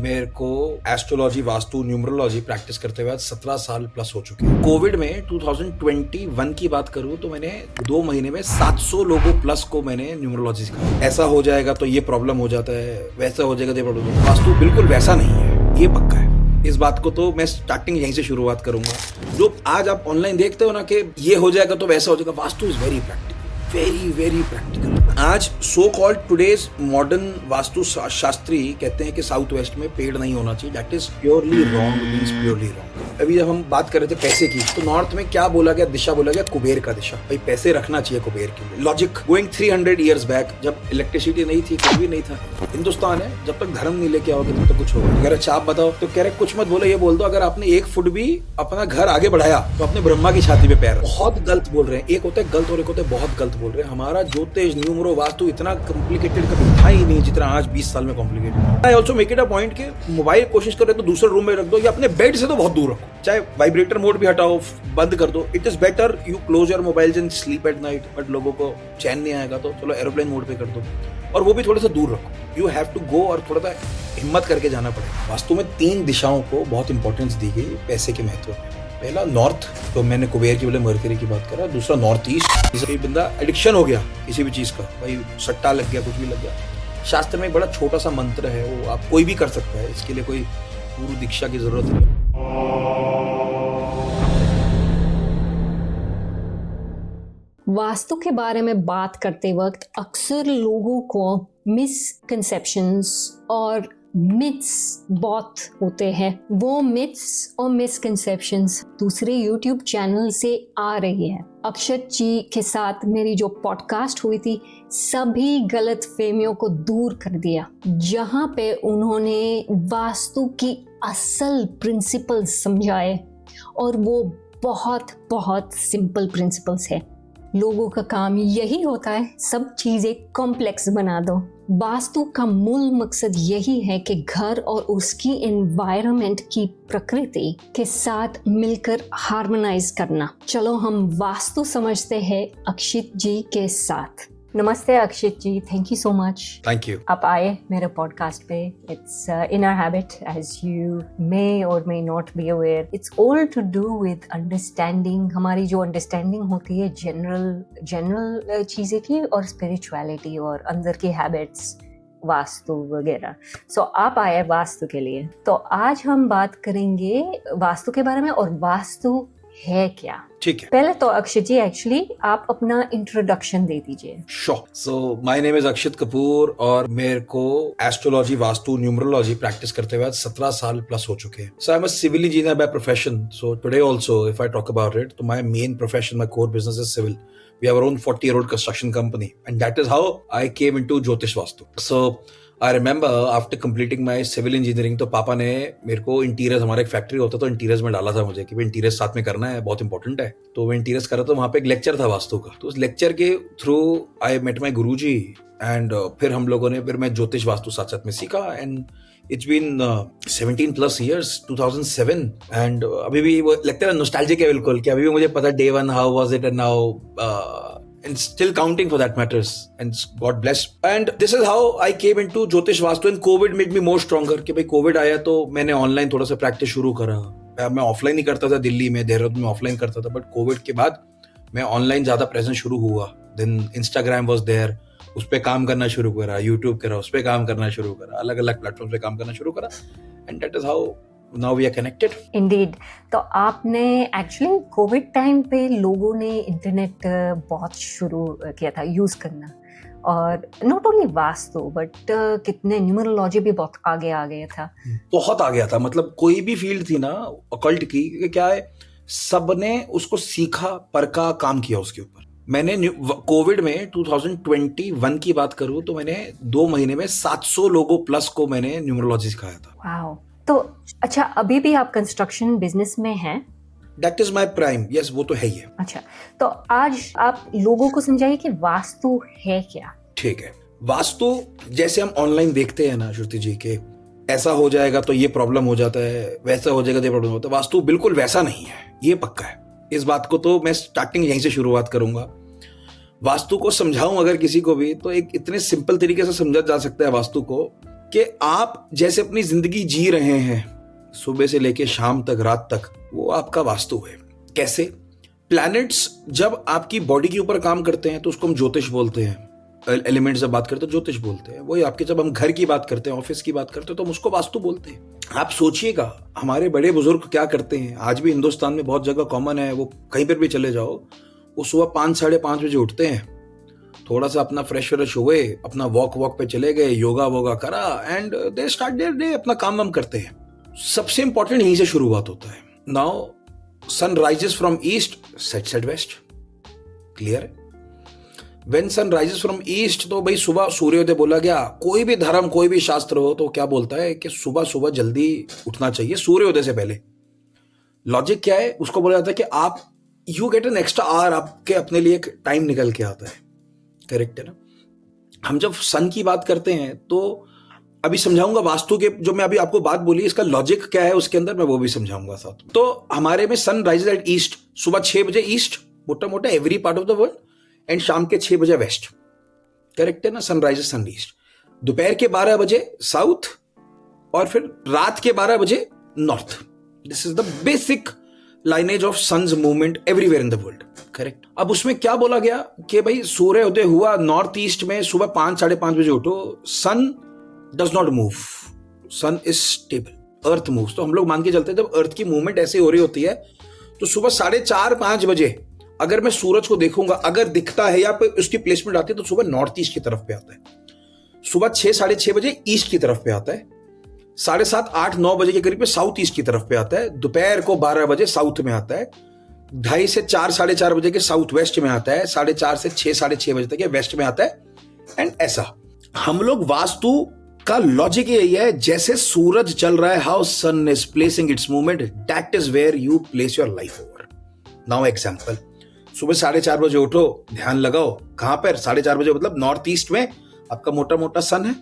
मेरे को astrology, vastu, numerology practice करते हुए 17 साल प्लस हो चुके हैं। कोविड में 2021 की बात करूं तो मैंने 2 महीने में 700 लोगों प्लस को मैंने न्यूमरोलॉजी सिखाया। ऐसा हो जाएगा तो ये प्रॉब्लम हो जाता है, वैसा हो जाएगा तो ये प्रॉब्लम हो जाता है। वास्तु बिल्कुल वैसा नहीं है, ये पक्का है। इस बात को तो मैं स्टार्टिंग यहीं से शुरुआत करूंगा। जो आज आप ऑनलाइन देखते हो ना कि ये हो जाएगा तो वैसा हो जाएगा, Vastu is very practical, very practical. आज so called today's modern Vastu Shastri कहते हैं कि साउथ वेस्ट में पेड़ नहीं होना चाहिए। That is purely wrong, means purely wrong. अभी जब हम बात कर रहे थे पैसे की, तो नॉर्थ में क्या बोला गया, दिशा बोला गया कुबेर का दिशा। भाई पैसे रखना चाहिए कुबेर के लिए। लॉजिक गोइंग 300 ईयर्स बैक, जब इलेक्ट्रिसिटी नहीं थी, कुछ भी नहीं था। हिंदुस्तान है, जब तक धर्म नहीं लेके आओगे तब तक कुछ होगा। अगर अच्छा आप बताओ तो कह रहे कुछ मत बोलो, ये बोल दो अगर आपने 1 फुट भी अपना घर आगे बढ़ाया तो अपने ब्रह्मा की छाती पे पैर। बहुत गलत बोल रहे हैं। एक होता है गलत और एक होता है बहुत गलत बोल रहे हैं। हमारा ज्योतिष, न्यूमरो, वास्तु इतना कॉम्प्लिकेटेड कभी था ही नहीं जितना आज 20 साल में complicated. I also make it a point कि मोबाइल कोशिश करें तो दूसरे रूम में रख दो या अपने बेड से तो बहुत दूर रखो। चाहे वाइब्रेटर मोड भी हटाओ, बंद कर दो। It is better you close your mobile and sleep at night. But लोगों को चैन नहीं आएगा तो चलो एरोप्लेन मोड पे कर दो, और वो भी थोड़ा सा दूर रखो। यू हैव टू गो, और थोड़ा सा हिम्मत करके जाना पड़ेगा। वास्तु में 3 दिशाओं को बहुत इंपॉर्टेंस दी गई पैसे के महत्व में। पहला नॉर्थ, तो मैंने कुबेर की बोले मरकरी की बात करा। दूसरा नॉर्थ ईस्ट, जिसे बंदा एडिक्शन हो गया किसी भी चीज का, भाई सट्टा लग गया, कुछ भी लग गया। शास्त्र में एक बड़ा छोटा सा मंत्र है, वो आप कोई भी कर सकता है, इसके लिए कोई गुरु दीक्षा की जरूरत नहीं है। वास्तु के बारे में बात करते वक्त अक्सर लोगों को मिसकंसेप्शंस और मिथ्स बहुत होते हैं। वो मिथ्स और मिसकंसेप्शंस दूसरे यूट्यूब चैनल से आ रही है। अक्षत जी के साथ मेरी जो पॉडकास्ट हुई थी, सभी गलत फहमियों को दूर कर दिया, जहाँ पे उन्होंने वास्तु की असल प्रिंसिपल्स समझाए, और वो बहुत बहुत सिंपल प्रिंसिपल्स है। लोगों का काम यही होता है, सब चीजें कॉम्प्लेक्स बना दो। वास्तु का मूल मकसद यही है कि घर और उसकी एनवायरनमेंट की प्रकृति के साथ मिलकर हार्मोनाइज करना। चलो हम वास्तु समझते हैं अक्षित जी के साथ। नमस्ते Akshit ji, thank you so much. Thank you. आप आए मेरे पॉडकास्ट पे। It's in our habit, as you may or may not be aware, it's all to do with understanding. हमारी जो अंडरस्टैंडिंग होती है जनरल चीज़ें की, और स्पिरिचुअलिटी और अंदर की हैबिट्स, वास्तु वगैरह। सो आप आए वास्तु के लिए। तो आज हम बात करेंगे वास्तु के बारे में, और वास्तु है क्या। ठीक है। पहले तो अक्षित जी, एक्चुअली आप अपना इंट्रोडक्शन दे दीजिए। Sure. So my name is अक्षित कपूर, और मेरे को एस्ट्रोलॉजी, वास्तु, न्यूमरोलॉजी प्रैक्टिस करते हुए 17 साल प्लस हो चुके हैं। So I am a civil engineer by profession. So today also if I talk about it, तो my main profession, my core business is civil. We have our own 40-year-old construction company, and that is how I came into Jyotish Vastu. So I remember after completing my civil engineering, तो पापा ने मेरे को interiors, हमारा एक factory होता तो interiors में डाला था मुझे कि भाई इंटीरियर्स साथ में करना है, बहुत इंपॉर्टेंट है। तो मैं इंटीरियर्स कर रहा था, वहाँ पे एक लेक्चर था वास्तु का। तो उस लेक्चर के through I met my guruji, and फिर हम लोगों ने, फिर मैं ज्योतिष वास्तु साथ साथ में सीखा। And It's been 17 plus years, 2007, and अभी भी वो लगता है नॉस्टैल्जिक है बिल्कुल, कि अभी भी मुझे पता day one how was it, and now and still counting for that matters, and God bless. And this is how I came into Jyotish Vastu, and COVID made me more stronger, कि भाई COVID आया तो मैंने online थोड़ा सा practice शुरू करा। मैं ऑफलाइन ही करता था, दिल्ली में, देहरादून में ऑफलाइन करता था, बट कोविड के बाद मैं ऑनलाइन ज्यादा प्रेजेंस शुरू हुआ। देन इंस्टाग्राम वॉज देयर, उस पे काम करना शुरू करा, यूट्यूब करा, उस पे काम करना शुरू करा, अलग अलग प्लेटफॉर्म पे काम करना शुरू करा, and that is how now we are connected. Indeed. तो आपने एक्चुअली कोविड टाइम पे लोगों ने इंटरनेट बहुत शुरू किया था यूज करना, और नॉट ओनली वास्तु बट कितने न्यूमरोलॉजी भी बहुत आगे आ गया था। बहुत आ गया था, मतलब कोई भी फील्ड थी ना ऑकल्ट की, क्या है, सबने उसको सीखा, परखा, काम किया उसके ऊपर। मैंने कोविड में 2021 की बात करूं तो मैंने 2 महीने में 700 लोगों प्लस को मैंने न्यूमरोलॉजी सिखाया था। वाओ। तो अच्छा, अभी भी आप कंस्ट्रक्शन बिजनेस में हैं? That is my prime, yes, वो तो है ही है। अच्छा, तो आज आप लोगों को समझाइए कि वास्तु है क्या। ठीक है। वास्तु जैसे हम ऑनलाइन देखते हैं ना श्रुति जी, के ऐसा हो जाएगा तो ये प्रॉब्लम हो जाता है, वैसा हो जाएगा तो ये प्रॉब्लम होता है। वास्तु बिल्कुल वैसा नहीं है, ये पक्का है। इस बात को तो मैं स्टार्टिंग यहीं से शुरुआत करूंगा। वास्तु को समझाऊं अगर किसी को भी, तो एक इतने सिंपल तरीके से समझा जा सकता है वास्तु को, कि आप जैसे अपनी जिंदगी जी रहे हैं सुबह से लेके शाम तक, रात तक, वो आपका वास्तु है। कैसे? प्लैनेट्स जब आपकी बॉडी के ऊपर काम करते हैं तो उसको हम ज्योतिष बोलते हैं। एलिमेंट्स जब बात करते हैं ज्योतिष बोलते हैं। वही आपके जब हम घर की बात करते हैं, ऑफिस की बात करते हैं, तो हम उसको वास्तु बोलते हैं। आप सोचिएगा हमारे बड़े बुजुर्ग क्या करते हैं, आज भी हिंदुस्तान में बहुत जगह कॉमन है, वो कहीं पर भी चले जाओ, वो सुबह 5 साढ़े 5 बजे उठते हैं, थोड़ा सा अपना फ्रेश व्रेश हुए, अपना वॉक पे चले गए, योगा वोगा करा, and they start their day, अपना काम वाम करते हैं। सबसे इंपॉर्टेंट यहीं से शुरुआत होता है। Now sun rises from east, sets at west. Clear है? When sun rises from east, तो भाई सुबह सूर्योदय बोला गया। कोई भी धर्म, कोई भी शास्त्र हो तो क्या बोलता है कि सुबह सुबह जल्दी उठना चाहिए सूर्योदय से पहले। लॉजिक क्या है? उसको बोला जाता है कि आप you get an extra our, आपके अपने लिए एक टाइम निकल के आता है। करेक्ट है ना? हम जब सन की बात करते हैं तो अभी समझाऊंगा वास्तु के, जो मैं अभी आपको बात बोली इसका लॉजिक क्या है उसके अंदर, मैं वो भी समझाऊंगा साथ में। तो हमारे में सन राइजेस एट ईस्ट, सुबह 6 बजे ईस्ट, मोटा मोटा every part of the world, and शाम के 6 बजे वेस्ट। करेक्ट है ना? सन राइजेस सन ईस्ट। दोपहर के 12 बजे साउथ, और फिर रात के 12 बजे north. This is the basic lineage of sun's movement everywhere in the world. Correct? अब उसमें क्या बोला गया कि भाई सूर्योदय हुआ नॉर्थ ईस्ट में, सुबह 5 साढ़े 5 बजे उठो। Sun does not move, sun is stable, earth moves. तो हम लोग मान के चलते हैं जब अर्थ की मूवमेंट ऐसे हो रही होती है तो सुबह 4:30-5 बजे अगर मैं सूरज को देखूंगा, अगर दिखता है या उसकी प्लेसमेंट आती है तो सुबह नॉर्थ ईस्ट की तरफ पे आता है। सुबह 6 साढ़े 6 बजे ईस्ट की तरफ पे आता है। 7:30-8-9 बजे के करीब में साउथ ईस्ट की तरफ पे आता है। दोपहर को 12 बजे साउथ में आता है। 2:30 से 4 साढ़े 4 बजे के साउथ वेस्ट में आता है। 4:30 से 6 साढ़े 6 बजे तक वेस्ट में आता है। एंड ऐसा हम लोग वास्तु का लॉजिक यही है, जैसे सूरज चल रहा है, how sun is placing its movement, that is where you place your life over. Now example, सुबह 4:30 बजे उठो, ध्यान लगाओ। कहां पर? 4:30 बजे मतलब नॉर्थ ईस्ट में आपका मोटा मोटा सन है,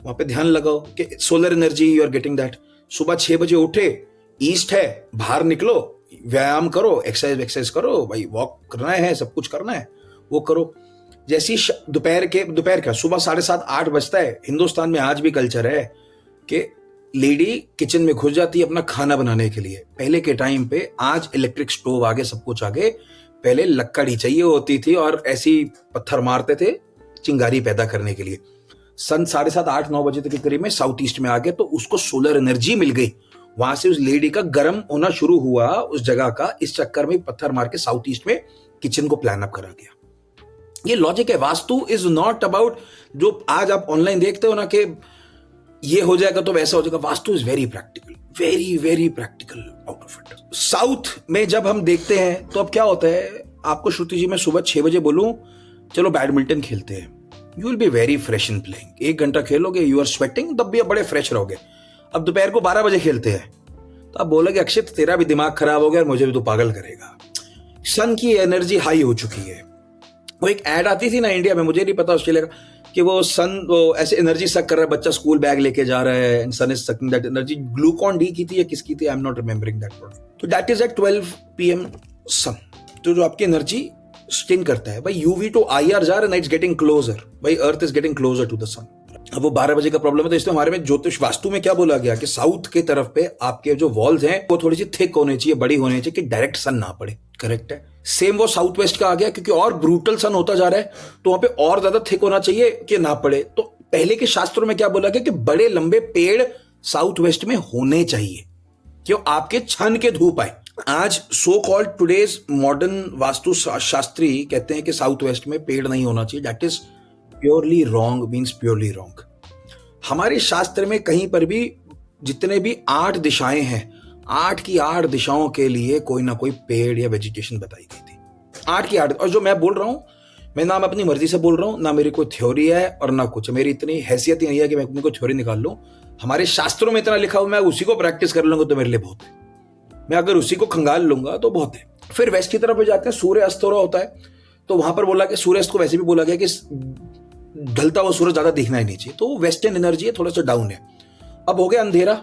वहां पे ध्यान लगाओ कि solar energy you are getting that. सुबह 6 बजे उठे, ईस्ट है, बाहर निकलो, व्यायाम करो, एक्सरसाइज करो, भाई वॉक करना है, सब कुछ करना है, वो करो। जैसी दोपहर का सुबह 7:30-8 बजता है, हिंदुस्तान में आज भी कल्चर है कि लेडी किचन में घुस जाती है अपना खाना बनाने के लिए। पहले के टाइम पे, आज इलेक्ट्रिक स्टोव आगे, सब कुछ आगे, पहले लकड़ी चाहिए होती थी और ऐसी पत्थर मारते थे चिंगारी पैदा करने के लिए। सन 7:30-8-9 बजे तक के करीब में साउथ ईस्ट में आ गए तो उसको सोलर एनर्जी मिल गई। वहां से उस लेडी का गर्म होना शुरू हुआ उस जगह का, इस चक्कर में पत्थर मार के साउथ ईस्ट में किचन को प्लान अप करा गया। ये लॉजिक है। वास्तु इज नॉट अबाउट जो आज आप ऑनलाइन देखते हो ना कि ये हो जाएगा तो वैसा हो जाएगा। Vastu is very practical, very very practical out of it. South में जब हम देखते हैं तो अब क्या होता है, आपको श्रुति जी मैं सुबह 6 बजे बोलूं चलो बैडमिंटन खेलते हैं, you will be very fresh in playing. 1 घंटा खेलोगे, यू आर स्वेटिंग, तब भी आप बड़े फ्रेश रहोगे। अब दोपहर को 12 बजे खेलते हैं तो आप बोलोगे अक्षित तेरा भी दिमाग खराब हो गया, मुझे भी तो पागल करेगा। सन की एनर्जी हाई हो चुकी है। वो एक ऐड आती थी ना इंडिया में, मुझे नहीं पता ऑस्ट्रेलिया का, कि वो सन वो ऐसे एनर्जी सक कर रहा है, बच्चा स्कूल बैग लेके जा रहा है and sun is sucking that energy. Glucon D की थी या किसकी थी, I am not remembering that product. तो that is at 12 PM sun, तो जो आपकी एनर्जी स्टिन करता है भाई, यूवी टू IR जा रहा है, इट्स गेटिंग क्लोजर, भाई earth is getting closer to the sun. अब वो 12 बजे का प्रॉब्लम है, तो इसमें हमारे में ज्योतिष वास्तु में क्या बोला गया कि साउथ के तरफ पे आपके जो वॉल्स हैं वो थोड़ी सी थिक होनी चाहिए, बड़ी होनी चाहिए कि डायरेक्ट सन ना पड़े। करेक्ट है? सेम वो साउथ वेस्ट का आ गया, क्योंकि और ब्रूटल सन होता जा रहा है तो वहां पे और ज्यादा थिक होना चाहिए कि ना पड़े। तो पहले के शास्त्रों में क्या बोला गया कि बड़े लंबे पेड़ साउथ वेस्ट में होने चाहिए, क्यों? आपके छन के धूप आए। आज so called today's modern Vastu Shastri कहते हैं कि साउथ वेस्ट में पेड़ नहीं होना चाहिए। That is purely wrong, means purely wrong. हमारे शास्त्र में कहीं पर भी जितने भी 8 दिशाएं हैं, 8 की 8 दिशाओं के लिए कोई ना कोई पेड़ या वेजिटेशन बताई गई थी। 8 की 8। और जो मैं बोल रहा हूं, मैं ना अपनी मर्जी से बोल रहा हूं, ना मेरी कोई थ्योरी है और ना कुछ, मेरी इतनी हैसियत ही नहीं है कि मैं अपनी कोई थ्योरी निकाल लूं। हमारे शास्त्रों में इतना लिखा हुआ, मैं उसी को प्रैक्टिस कर लूंगा तो मेरे लिए बहुत है। मैं अगर उसी को खंगाल लूंगा तो बहुत है। फिर वेस्ट की तरफ जाते हैं, सूर्य अस्त हो रहा होता है, तो वहां पर बोला कि सूर्य अस्त को वैसे भी बोला गया कि ढलता हुआ सूरज ज्यादा दिखना ही नहीं चाहिए, तो वेस्टर्न एनर्जी है, थोड़ा सा डाउन है। अब हो गया अंधेरा,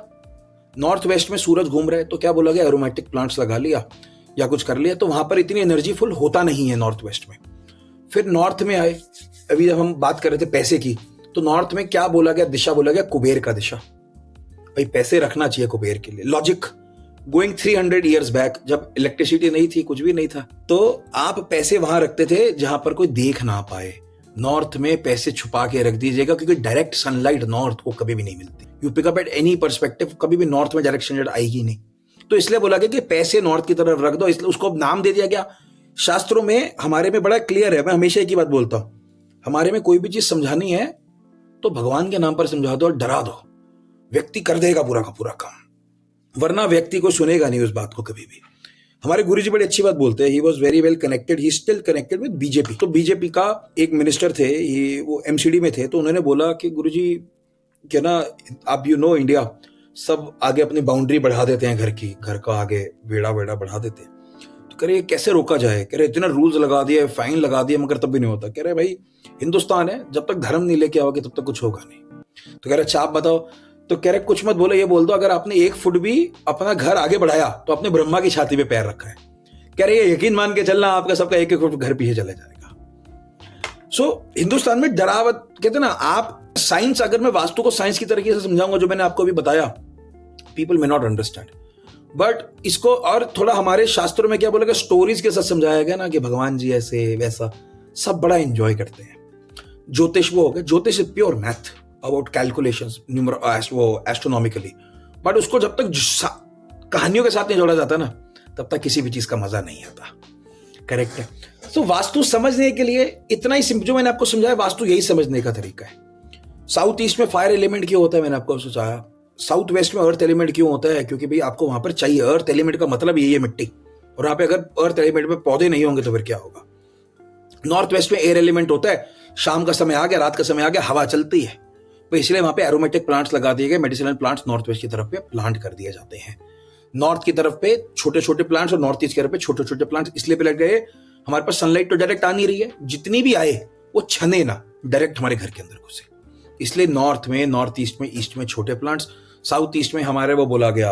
नॉर्थ वेस्ट में सूरज घूम रहा है, तो क्या बोला गया, एरोमेटिक प्लांट्स लगा लिया या कुछ कर लिया, तो वहां पर इतनी एनर्जी फुल होता नहीं है नॉर्थ वेस्ट में। फिर नॉर्थ में आए, अभी जब हम बात कर रहे थे पैसे की, तो नॉर्थ में क्या बोला गया, दिशा बोला गया कुबेर का दिशा। भाई पैसे रखना चाहिए कुबेर के लिए। लॉजिक गोइंग 300 ईयर्स बैक, जब इलेक्ट्रिसिटी नहीं थी, कुछ भी नहीं था, तो आप पैसे वहां रखते थे जहां पर कोई देख ना पाए। नॉर्थ में पैसे छुपा के रख दीजिएगा, क्योंकि डायरेक्ट सनलाइट नॉर्थ को कभी भी नहीं मिलती। You pick up at any perspective, कभी भी नॉर्थ में डायरेक्ट सनलाइट आएगी नहीं। तो इसलिए बोला गया कि पैसे नॉर्थ की तरफ रख दो, इसलिए उसको नाम दे दिया गया। शास्त्रों में हमारे में बड़ा क्लियर है, मैं हमेशा एक ही बात बोलता हूं, हमारे में कोई भी चीज समझानी है तो भगवान के नाम पर समझा दो और डरा दो, व्यक्ति कर देगा पूरा का पूरा काम, वरना व्यक्ति को सुनेगा नहीं उस बात को कभी भी। हमारे गुरुजी बड़ी अच्छी बात बोलते हैं, he was very well connected, he still connected with BJP. तो बीजेपी का एक मिनिस्टर थे, वो एमसीडी में थे, तो उन्होंने बोला कि गुरुजी क्या ना, आप इंडिया सब आगे अपनी बाउंड्री बढ़ा देते हैं, घर का आगे वेड़ा बढ़ा देते हैं। तो कह रहे कैसे रोका जाए, कह रहे इतना रूल्स लगा दिए, फाइन लगा दिए, मगर तब भी नहीं होता। कह रहे भाई हिंदुस्तान है, जब तक धर्म नहीं लेके आओगे तब तक कुछ होगा नहीं। तो कह रहे अच्छा आप बताओ, तो कह रहे कुछ मत बोलो, ये बोल दो अगर आपने 1 फुट भी अपना घर आगे बढ़ाया तो आपने ब्रह्मा की छाती पे पैर रखा है। कह रहे ये यकीन मान के चलना आपका सबका 1-1 फुट घर पीछे चला जाएगा। सो हिंदुस्तान में डरावत, कहते ना आप साइंस, अगर मैं वास्तु को साइंस की तरीके से समझाऊंगा जो मैंने आपको अभी बताया, people may not understand, but इसको और थोड़ा हमारे शास्त्रों में क्या बोला गया, स्टोरीज के साथ समझाया गया ना कि भगवान जी ऐसे वैसा, सब बड़ा एंजॉय करते हैं। ज्योतिष वो हो गया, ज्योतिष प्योर मैथ अबाउट कैलकुलेशंस, वो एस्ट्रोनॉमिकली, बट उसको जब तक कहानियों के साथ नहीं जोड़ा जाता ना, तब तक किसी भी चीज का मजा नहीं आता। करेक्ट है। तो वास्तु समझने के लिए इतना ही सिंपल, जो मैंने आपको समझाया, वास्तु यही समझने का तरीका है। साउथ ईस्ट में फायर एलिमेंट क्यों होता है, मैंने आपको सोचाया। साउथ वेस्ट में अर्थ एलिमेंट क्यों होता है, क्योंकि भाई आपको वहां पर चाहिए। अर्थ एलिमेंट का मतलब यही है मिट्टी, और वहां पे अगर अर्थ एलिमेंट में पौधे नहीं होंगे तो फिर क्या होगा। नॉर्थ वेस्ट में एयर एलिमेंट होता है, शाम का समय आ गया, रात का समय आ गया, हवा चलती है, तो इसलिए वहां पे एरोमेटिक प्लांट्स लगा दिए गए, मेडिसिनल प्लांट्स नॉर्थ वेस्ट की तरफ पे प्लांट कर दिए जाते हैं। नॉर्थ की तरफ पे छोटे छोटे प्लांट्स और नॉर्थ ईस्ट की तरफ पे छोटे छोटे प्लांट्स इसलिए पे लग गए, हमारे पास सनलाइट तो डायरेक्ट आ नहीं रही है, जितनी भी आए वो छने ना, डायरेक्ट हमारे घर के अंदर घुसे। इसलिए नॉर्थ में, नॉर्थ ईस्ट में छोटे प्लांट्स, साउथ ईस्ट में हमारे वो बोला गया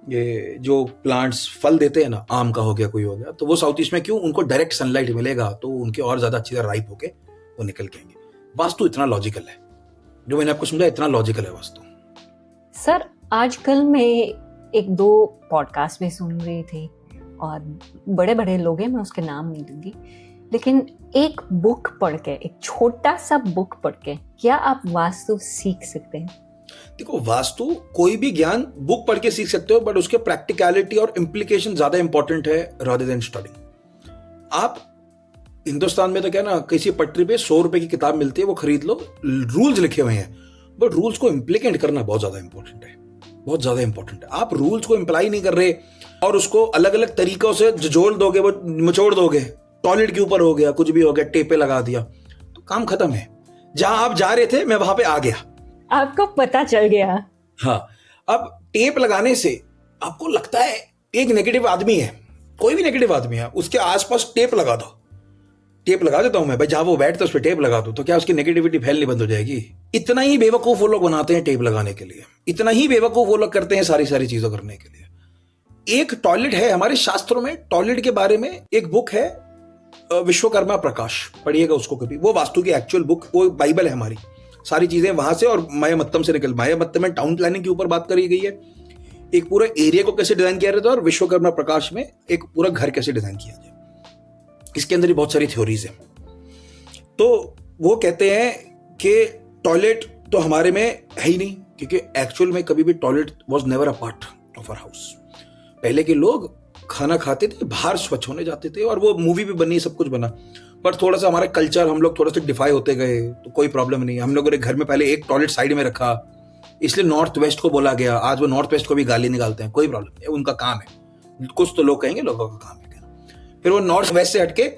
ये जो प्लांट्स फल देते हैं ना, आम का हो गया, कोई हो गया, तो वो साउथ ईस्ट में क्यों, उनको डायरेक्ट सनलाइट मिलेगा तो उनके और ज्यादा अच्छी तरह राइप होके वो निकल के आएंगे। वास्तु इतना लॉजिकल है, जो मैंने आपको समझा, इतना लॉजिकल है वास्तु। सर आजकल मैं 1-2 पॉडकास्ट भी सुन रही थी, और बड़े बड़े लोग हैं, मैं उसके नाम नहीं दूंगी, लेकिन एक बुक पढ़ के, एक छोटा सा बुक पढ़ के क्या आप वास्तु सीख सकते हैं? देखो, वास्तु कोई भी ज्ञान बुक पढ़ के सीख सकते हो, बट उसके प्रैक्टिकलिटी और इम्प्लीकेशन ज्यादा इंपॉर्टेंट है रादर देन स्टडिंग। आप हिंदुस्तान में तो क्या ना, किसी पटरी पे 100 रुपए की किताब मिलती है, वो खरीद लो, रूल्स लिखे हुए हैं, बट रूल्स को इम्प्लीकेट करना बहुत ज्यादा इंपॉर्टेंट है, बहुत ज्यादा इंपॉर्टेंट है। आप रूल्स को इम्प्लाई नहीं कर रहे और उसको अलग अलग तरीकों से जोड़ दोगे, वो मचोड़ दोगे, टॉयलेट के ऊपर हो गया, कुछ भी हो गया, टेपे लगा दिया, तो काम खत्म है। जहां आप जा रहे थे मैं वहां पे आ गया, आपको पता चल गया। हाँ, अब टेप लगाने से आपको लगता है एक नेगेटिव आदमी है, कोई भी नेगेटिव आदमी है, उसके आसपास टेप लगा दो, टेप लगा देता हूं मैं भाई, जहां वो बैठता है उस पर टेप लगा दो, तो क्या उसकी नेगेटिविटी फैलनी बंद हो जाएगी? इतना ही बेवकूफ वो लोग बनाते हैं टेप लगाने के लिए, इतना ही बेवकूफ वो लोग करते हैं सारी चीजों करने के लिए। एक टॉयलेट है हमारे शास्त्रों में, टॉयलेट के बारे में एक बुक है, विश्वकर्मा प्रकाश, पढ़िएगा उसको कभी, वो वास्तु की एक्चुअल बुक, वो बाइबल है हमारी, सारी चीजें वहां से और माया मत्तम से निकल, माया मत्तम में टाउन प्लानिंग के ऊपर बात करी गई है, एक पूरा एरिया को कैसे डिजाइन किया जाता है, और विश्वकर्मा प्रकाश में एक पूरा घर कैसे डिजाइन किया जाए, इसके अंदर ही बहुत सारी थ्योरीज है। तो वो कहते हैं कि टॉयलेट तो हमारे में है ही नहीं, क्योंकि एक्चुअल में कभी भी toilet was never a part of our house. पहले के लोग खाना खाते थे, बाहर स्वच्छ होने जाते थे, और वो मूवी भी बनी, सब कुछ बना, पर थोड़ा सा हमारा कल्चर, हम लोग थोड़ा सा डिफाई होते गए, तो कोई प्रॉब्लम नहीं। हम लोगों ने घर में पहले एक टॉयलेट साइड में रखा, इसलिए नॉर्थ वेस्ट को बोला गया। आज वो नॉर्थ वेस्ट को भी गाली निकालते हैं, कोई प्रॉब्लम नहीं, उनका काम है, कुछ तो लोग कहेंगे, लोगों का काम है कहना। फिर वो नॉर्थ वेस्ट से हटके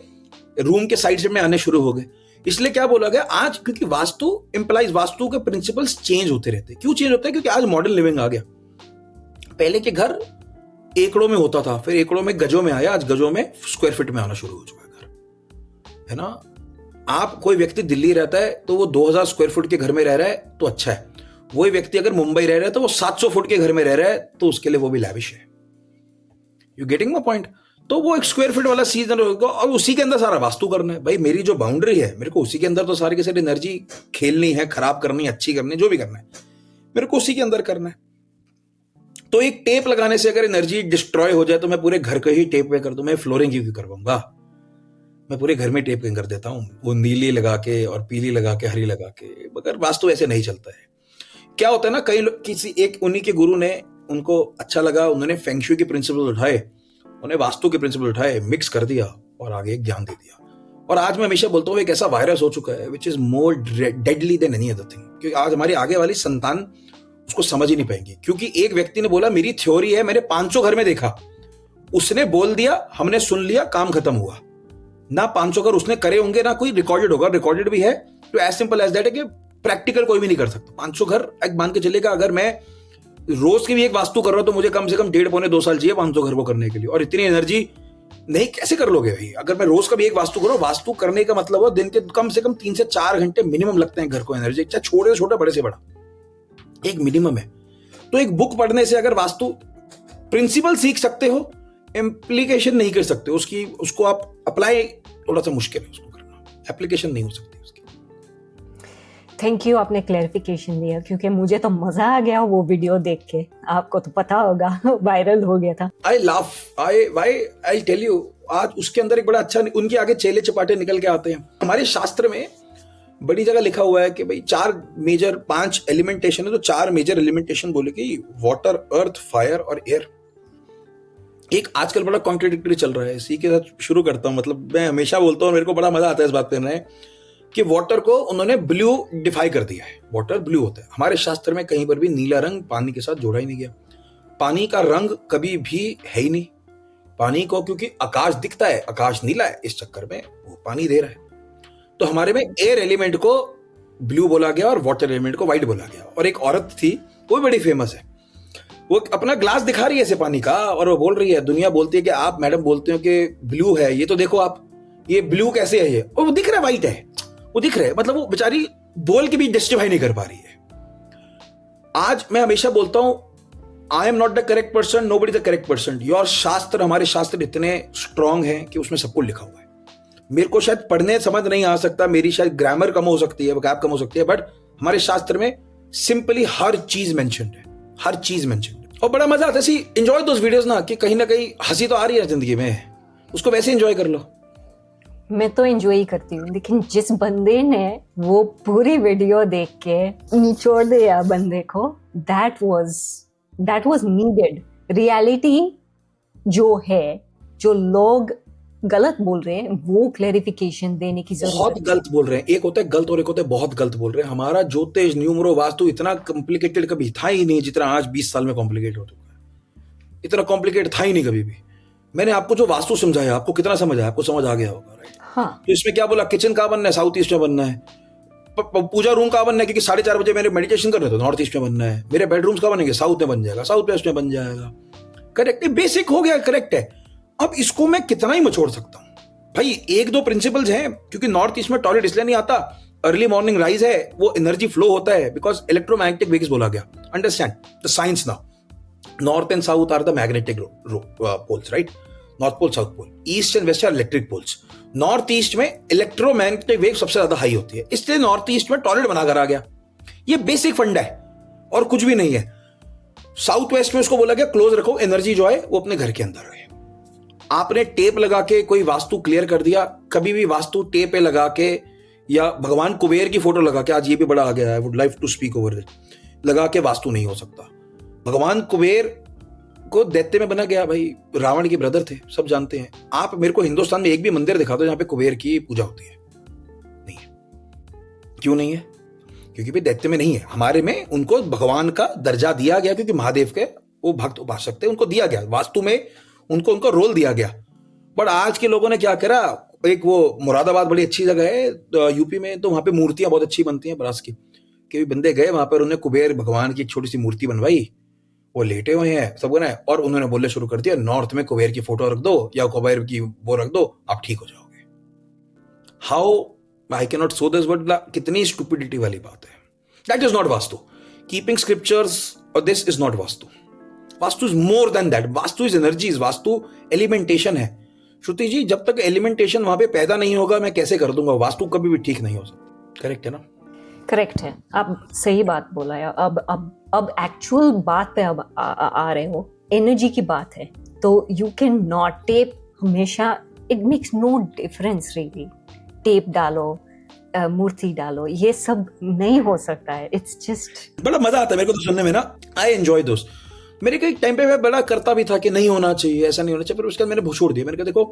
रूम के साइड से में आने शुरू हो गए। इसलिए क्या बोला गया आज, क्योंकि वास्तु इंप्लाइज, वास्तु के प्रिंसिपल्स चेंज होते रहते हैं। क्यों चेंज होता है? क्योंकि आज मॉडर्न लिविंग आ गया। पहले के घर एकड़ों में होता था, फिर एकड़ों में गजों में आया, आज गजों में स्क्वायर फीट में आना शुरू हो चुका है घर, है ना। आप कोई व्यक्ति दिल्ली रहता है तो वो 2000 स्क्वायर फुट के घर में रह रहा है तो अच्छा है, वही व्यक्ति अगर मुंबई रह रहा है तो वो 700 फुट के घर में रह रहा है तो उसके लिए वो भी लैविश है। You getting my point? तो वो एक स्क्वायर फीट वाला सीजन होगा और उसी के अंदर सारा वास्तु करना है। भाई मेरी जो बाउंड्री है, मेरे को उसी के अंदर तो सारी की सारी एनर्जी खेलनी है, खराब करनी है, अच्छी करनी है, जो भी करना है मेरे को उसी के अंदर करना है। तो एक टेप लगाने से अगर एनर्जी डिस्ट्रॉय हो जाए तो मैं पूरे घर को ही टेप पे कर दूं, मैं फ्लोरिंग क्यों करवाऊंगा? मैं पूरे घर में टेप कर देता हूं, वो नीली लगा के और पीली लगा के हरी लगा के। मगर वास्तु ऐसे नहीं चलता है। क्या होता है ना, कई लोग, किसी एक उन्हीं के गुरु ने, उनको अच्छा लगा, उन्होंने फेंगशुई के प्रिंसिपल उठाए, उन्हें वास्तु के प्रिंसिपल उठाए, मिक्स कर दिया और आगे एक ज्ञान दे दिया। और आज मैं हमेशा बोलता हूँ एक ऐसा वायरस हो चुका है which is more deadly than any other thing, क्योंकि आज हमारी आगे वाली संतान उसको समझ ही नहीं पाएंगी। क्योंकि एक व्यक्ति ने बोला मेरी थ्योरी है, मैंने 500 घर में देखा, उसने बोल दिया, हमने सुन लिया, काम खत्म हुआ। ना 500 घर उसने करे होंगे, ना कोई रिकॉर्डेड होगा, रिकॉर्डेड भी है तो एज सिंपल एज दैट है कि प्रैक्टिकल कोई भी नहीं कर सकता। 500 घर एक मान के चलेगा, अगर मैं रोज की भी एक वास्तु कर रहा हूं तो मुझे कम से कम 1.5-2 साल चाहिए 500 घर को करने के लिए। और इतनी एनर्जी नहीं कैसे कर लोगे भाई? अगर मैं रोज का भी एक वास्तु करूं, वास्तु करने का मतलब हो दिन के कम से कम 3 से 4 घंटे मिनिमम लगते हैं घर को एनर्जी, चाहे छोटे से छोटा बड़े से बड़ा, एक मिनिमम है। तो एक बुक पढ़ने से अगर वास्तु प्रिंसिपल सीख सकते हो, इम्प्लीकेशन नहीं कर सकते उसकी, उसको आप अप्लाई थोड़ा सा मुश्किल है उसको करना, एप्लीकेशन नहीं हो सकती उसकी। थैंक यू, आपने क्लैरिफिकेशन दिया, क्योंकि मुझे तो मजा आ गया वो वीडियो देख के। आपको तो पता होगा वायरल हो गया था। आई टेल यू, आज उसके अंदर एक बड़ा अच्छा, उनके आगे चेले चपाटे निकल के आते हैं। हमारे शास्त्र में बड़ी जगह लिखा हुआ है कि भाई 5 एलिमेंटेशन है, तो 4 मेजर एलिमेंटेशन बोले कि वाटर, अर्थ, फायर और एयर। एक आजकल बड़ा कॉन्ट्रडिक्टरी चल रहा है, इसी के साथ शुरू करता हूं। मतलब मैं हमेशा बोलता हूं, मेरे को बड़ा मजा आता है इस बात करने कि वाटर को उन्होंने ब्लू डिफाई कर दिया है, वाटर ब्लू होता है। हमारे शास्त्र में कहीं पर भी नीला रंग पानी के साथ जोड़ा ही नहीं गया। पानी का रंग कभी भी है ही नहीं पानी को, क्योंकि आकाश दिखता है, आकाश नीला है, इस चक्कर में वो पानी दे रहा है। तो हमारे में एयर एलिमेंट को ब्लू बोला गया और वाटर एलिमेंट को व्हाइट बोला गया। और एक औरत थी, वो भी बड़ी फेमस है, वो अपना ग्लास दिखा रही है ऐसे पानी का, और वो बोल रही है, दुनिया बोलती है कि आप मैडम बोलते हो कि ब्लू है, ये तो देखो आप, ये ब्लू कैसे है ये, और वो दिख रहा है व्हाइट है, वो दिख रहा है। मतलब वो बेचारी बोल के भी जस्टिफाई नहीं कर पा रही है। आज मैं हमेशा बोलता हूं, आई am not the correct person, nobody the correct person. Your शास्त्र, हमारे शास्त्र इतने स्ट्रांग हैं कि उसमें सब कुछ लिखा हुआ है। मेरे को शायद पढ़ने समझ नहीं आ सकता, मेरी शायद ग्रामर कम हो सकती है, वोकैब कम हो सकती है, बट हमारे शास्त्र में सिंपली हर चीज मेंशन्ड है, हर चीज मेंशन्ड है। और बड़ा मजा आता है। एंजॉय दोस वीडियोस ना, कि कहीं ना कहीं हंसी तो आ रही है जिंदगी में, उसको वैसे एंजॉय कर लो। मैं तो एंजॉय ही करती हूँ, लेकिन जिस बंदे ने वो पूरी वीडियो देख के निचोड़ दिया बंदे को, दैट वाज नीडेड। रियलिटी जो है, जो लोग गलत बोल रहे हैं, वो क्लैरिफिकेशन देने की जरूरत है। बहुत गलत बोल रहे हैं, एक होता है गलत और एक होता है बहुत गलत बोल रहे हैं। हमारा ज्योतिष, न्यूमरो, वास्तु इतना कॉम्प्लिकेटेड कभी था ही नहीं जितना आज 20 साल में कॉम्प्लिकेट हो चुका है। इतना कॉम्प्लिकेट था ही नहीं कभी भी। मैंने आपको जो वास्तु समझाया, आपको कितना समझ आया? आपको समझ आ गया होगा, राइट? हाँ। तो इसमें क्या बोला, किचन कहाँ बनना है? साउथ ईस्ट में बनना है। पूजा रूम कहाँ बनना है? क्योंकि 4:30 बजे मेरे मेडिटेशन करना है तो नॉर्थ ईस्ट में बनना है। मेरे बेडरूम्स कहाँ बनेंगे? साउथ में बन जाएगा, साउथ वेस्ट में बन जाएगा। करेक्ट, बेसिक हो गया, करेक्ट है। अब इसको मैं कितना ही मछोड़ सकता हूँ भाई? 1-2 प्रिंसिपल्स हैं, क्योंकि नॉर्थ ईस्ट में टॉयलेट इसलिए नहीं आता, अर्ली मॉर्निंग राइज है, वो एनर्जी फ्लो होता है, बिकॉज इलेक्ट्रोमैग्नेटिक वेव्स बोला गया। Understand the science now. North and south are the magnetic poles, right? North pole, south pole, east and west are electric poles. North east में electromagnetic wave सबसे ज्यादा high होती है, इसलिए नॉर्थ ईस्ट में toilet बनाकर आ गया। ये बेसिक फंडा है और कुछ भी नहीं है। साउथ वेस्ट में उसको बोला गया क्लोज रखो, एनर्जी जो है वो अपने घर के अंदर है। आपने टेप लगा के कोई वास्तु क्लियर कर दिया, कभी भी वास्तु टेप पे लगा के या भगवान कुबेर की फोटो लगा के, आज ये भी बड़ा आ गया है, would like to speak over it, लगा के वास्तु नहीं हो सकता। भगवान कुबेर को दैत्य में बना गया भाई, रावण के ब्रदर थे, सब जानते हैं। आप मेरे को हिंदुस्तान में एक भी मंदिर दिखा दो जहां पे कुबेर की पूजा होती है? नहीं है। क्यों नहीं है? क्योंकि भाई दैत्य में नहीं है। हमारे में उनको भगवान का दर्जा दिया गया, क्योंकि महादेव के वो भक्त उपासक थे, उनको दिया गया, वास्तु में उनको उनका रोल दिया गया। बट आज के लोगों ने क्या करा, एक वो मुरादाबाद बड़ी अच्छी जगह है यूपी में, तो वहां पे मूर्तियां बहुत अच्छी बनती हैं ब्रास की। कि बंदे गए वहां पर, उन्हें कुबेर भगवान की एक छोटी सी मूर्ति बनवाई, वो लेटे हुए हैं सब ना, और उन्होंने बोलने शुरू कर दिया, नॉर्थ में कुबेर की फोटो रख दो या कुबेर की वो रख दो, आप ठीक हो जाओगे। How I can not show this, but कितनी स्टुपिडिटी वाली बात है। That is not Vastu. Keeping scriptures और this is not Vastu. Vastu is more than that. Vastu is energies, Vastu elementation है। श्रुति जी, जब तक एलिमेंटेशन वहां पे पैदा नहीं होगा मैं कैसे कर दूंगा? वास्तु कभी भी ठीक नहीं हो सकता। करेक्ट है ना? करेक्ट है, आप सही बात बोला है। अब एक्चुअल बात पे अब आ रहे हो, एनर्जी की बात है, तो यू कैन नॉट टेप हमेशा, it makes no difference really. Tape डालो, मूर्ति डालो, ये सब नहीं हो सकता है। इट्स जस्ट बड़ा मजा आता है मेरे को तो सुनने में ना। आई एंजॉय दोस्त। मेरे को एक टाइम पे मैं बड़ा करता भी था कि नहीं होना चाहिए, ऐसा नहीं होना चाहिए, पर उसके बाद मैंने छोड़ दिया। मैंने कहा देखो,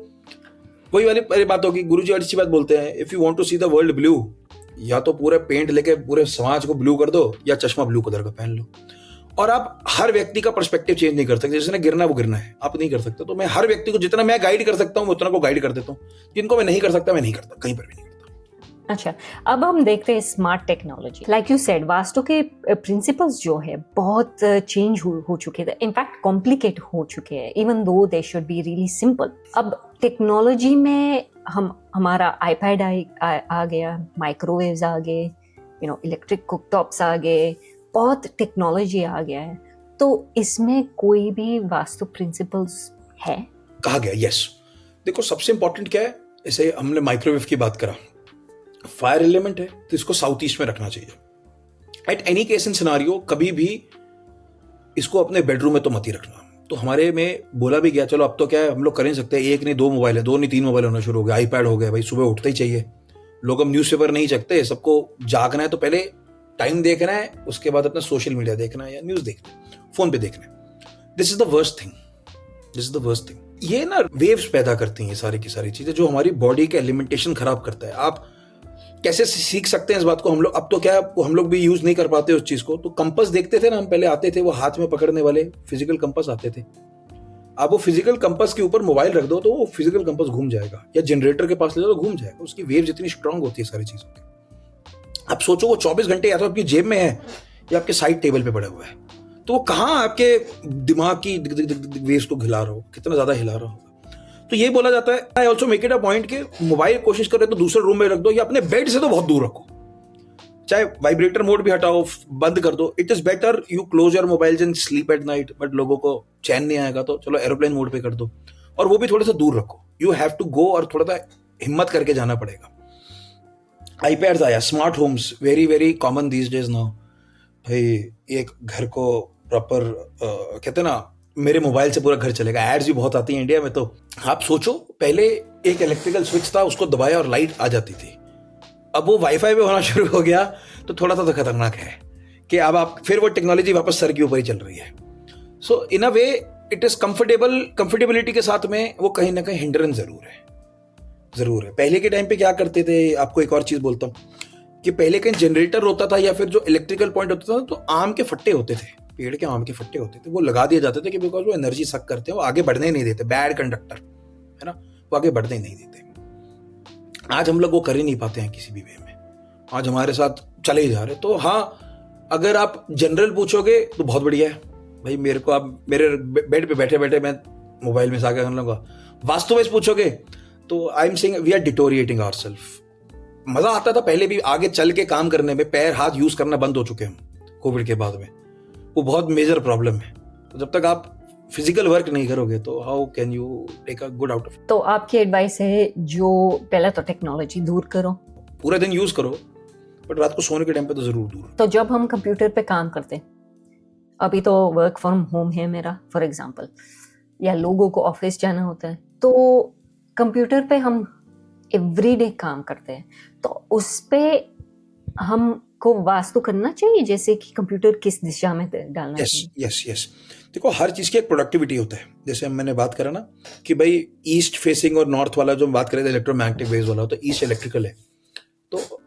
वही वाली बात होगी, गुरुजी अच्छी बात बोलते हैं, if you want to see the world blue, या तो पूरे पेंट लेके पूरे समाज को ब्लू कर दो, या चश्मा ब्लू कलर का पहन लो। और आप हर व्यक्ति का पर्सपेक्टिव चेंज नहीं कर सकते। जिसने गिरना वो गिरना है, आप नहीं कर सकते। तो मैं हर व्यक्ति को जितना मैं गाइड कर सकता हूँ उतना को गाइड कर देता हूँ। जिनको मैं नहीं कर सकता मैं नहीं करता, कहीं पर भी नहीं करता। अच्छा, अब हम देखते हैं smart technology. Like you said, vastu के प्रिंसिपल्स जो है बहुत चेंज हो चुके थे, इनफैक्ट कॉम्प्लिकेट हो चुके हैं, even though they should be really simple. अब टेक्नोलॉजी में हमारा आईपैड आ गया, माइक्रोवेव्स आ गए, इलेक्ट्रिक कुकटॉप्स आ गए, बहुत टेक्नोलॉजी आ गया है। तो इसमें कोई भी वास्तु प्रिंसिपल्स है? कहा गया, यस। देखो सबसे इंपॉर्टेंट क्या है, जैसे हमने माइक्रोवेव की बात करा, फायर एलिमेंट है तो इसको साउथ ईस्ट में रखना चाहिए। At any case in scenario कभी भी इसको अपने बेडरूम में तो मत ही रखना। तो हमारे में बोला भी गया, चलो अब तो क्या है, हम लोग कर नहीं सकते, एक नहीं दो मोबाइल है, दो नहीं तीन मोबाइल होना शुरू हो गया, आईपैड हो गया, भाई सुबह उठते ही चाहिए। लोग अब न्यूज़पेपर नहीं चखते, सबको जागना है तो पहले टाइम देखना है, उसके बाद अपना सोशल मीडिया देखना है या न्यूज़ देखना है, फोन पे देखना है। This is the worst thing, this is the worst thing. ये ना वेव्स पैदा करती हैं, ये सारी की सारी चीजें जो हमारी बॉडी के एलिमेंटेशन खराब करता है। आप कैसे सीख सकते हैं इस बात को? हम लोग अब तो क्या हम लोग भी यूज नहीं कर पाते उस चीज को। तो कंपास देखते थे ना हम, पहले आते थे वो हाथ में पकड़ने वाले फिजिकल कंपास आते थे। आप वो फिजिकल कंपास के ऊपर मोबाइल रख दो तो वो फिजिकल कंपास घूम जाएगा, या जनरेटर के पास ले जाओ तो घूम जाएगा। उसकी वेव्स इतनी स्ट्रांग होती है सारी चीजों की। आप सोचो वो 24 घंटे या तो आपकी जेब में है या आपके साइड टेबल पे पड़ा हुआ है, तो वो कहाँ आपके दिमाग की वेव्स को हिला रहा हो, कितना ज्यादा हिला रहा होगा। तो ये बोला जाता है, I also make it a point कि मोबाइल कोशिश करे तो दूसरे रूम में रख दो, या अपने बेड से तो बहुत दूर रखो। चाहे वाइब्रेटर मोड भी हटाओ, बंद कर दो। It is better you close your mobile and sleep at night. But लोगों को चैन नहीं आएगा तो चलो एरोप्लेन मोड पे कर दो, और वो भी थोड़ा सा दूर रखो। यू हैव टू गो, और थोड़ा सा हिम्मत करके जाना पड़ेगा। आईपैड्स आया, smart homes very very common these days now. भाई एक घर को प्रॉपर कहते हैं ना, मेरे मोबाइल से पूरा घर चलेगा। एड्स भी बहुत आती हैं इंडिया में। तो आप सोचो, पहले एक इलेक्ट्रिकल स्विच था, उसको दबाया और लाइट आ जाती थी। अब वो वाईफाई पे होना शुरू हो गया, तो थोड़ा सा तो खतरनाक है कि अब आप फिर वो टेक्नोलॉजी वापस सर के ऊपर ही चल रही है। सो इन अ वे इट इज कंफर्टेबिलिटी के साथ में वो कहीं ना कहीं हिंड्रेंस जरूर है। पहले के टाइम पे क्या करते थे, आपको एक और चीज बोलता हूँ कि पहले कहीं जनरेटर होता था या फिर जो इलेक्ट्रिकल पॉइंट होता था, तो आम के फट्टे होते थे, पेड़ के आम के फट्टे होते थे, वो लगा दिए जाते थे कि बिकॉज वो एनर्जी सक करते हैं, वो आगे बढ़ने ही नहीं देते, बैड कंडक्टर है ना, वो आगे बढ़ने ही नहीं देते। आज हम लोग वो कर ही नहीं पाते हैं किसी भी वे में, आज हमारे साथ चले ही जा रहे। तो हाँ, अगर आप जनरल पूछोगे तो बहुत बढ़िया है भाई, मेरे को आप मेरे बेड पे बैठे बैठे मैं मोबाइल में सागर करने लगा। वास्तु में पूछोगे तो I am saying we are deteriorating ourself. मजा आता था पहले भी, आगे चल के काम करने में पैर हाथ यूज करना बंद हो चुके हैं कोविड के बाद में, वो बहुत मेजर प्रॉब्लम है। तो जब तक आप फिजिकल वर्क नहीं करोगे तो how can you take a good out of. तो आपकी एडवाइस है जो पहले तो टेक्नोलॉजी दूर करो, पूरे दिन यूज करो, बट रात को सोने के टाइम पे तो जरूर दूर। तो जब हम कंप्यूटर पे काम करते हैं, अभी तो वर्क फ्रॉम होम है मेरा फॉर एग्जांपल, या लोगों को ऑफिस जाना होता है, तो कंप्यूटर पे हम एवरीडे काम करते हैं, तो उस पे हमको वास्तु करना चाहिए, जैसे कि कंप्यूटर किस दिशा में डालना चाहिए। यस देखो, हर चीज की एक प्रोडक्टिविटी होता है। जैसे मैंने बात करा ना कि भाई ईस्ट फेसिंग और नॉर्थ वाला जो बात करें इलेक्ट्रोमैग्नेटिक वेव्स वाला, तो ईस्ट इलेक्ट्रिकल है, तो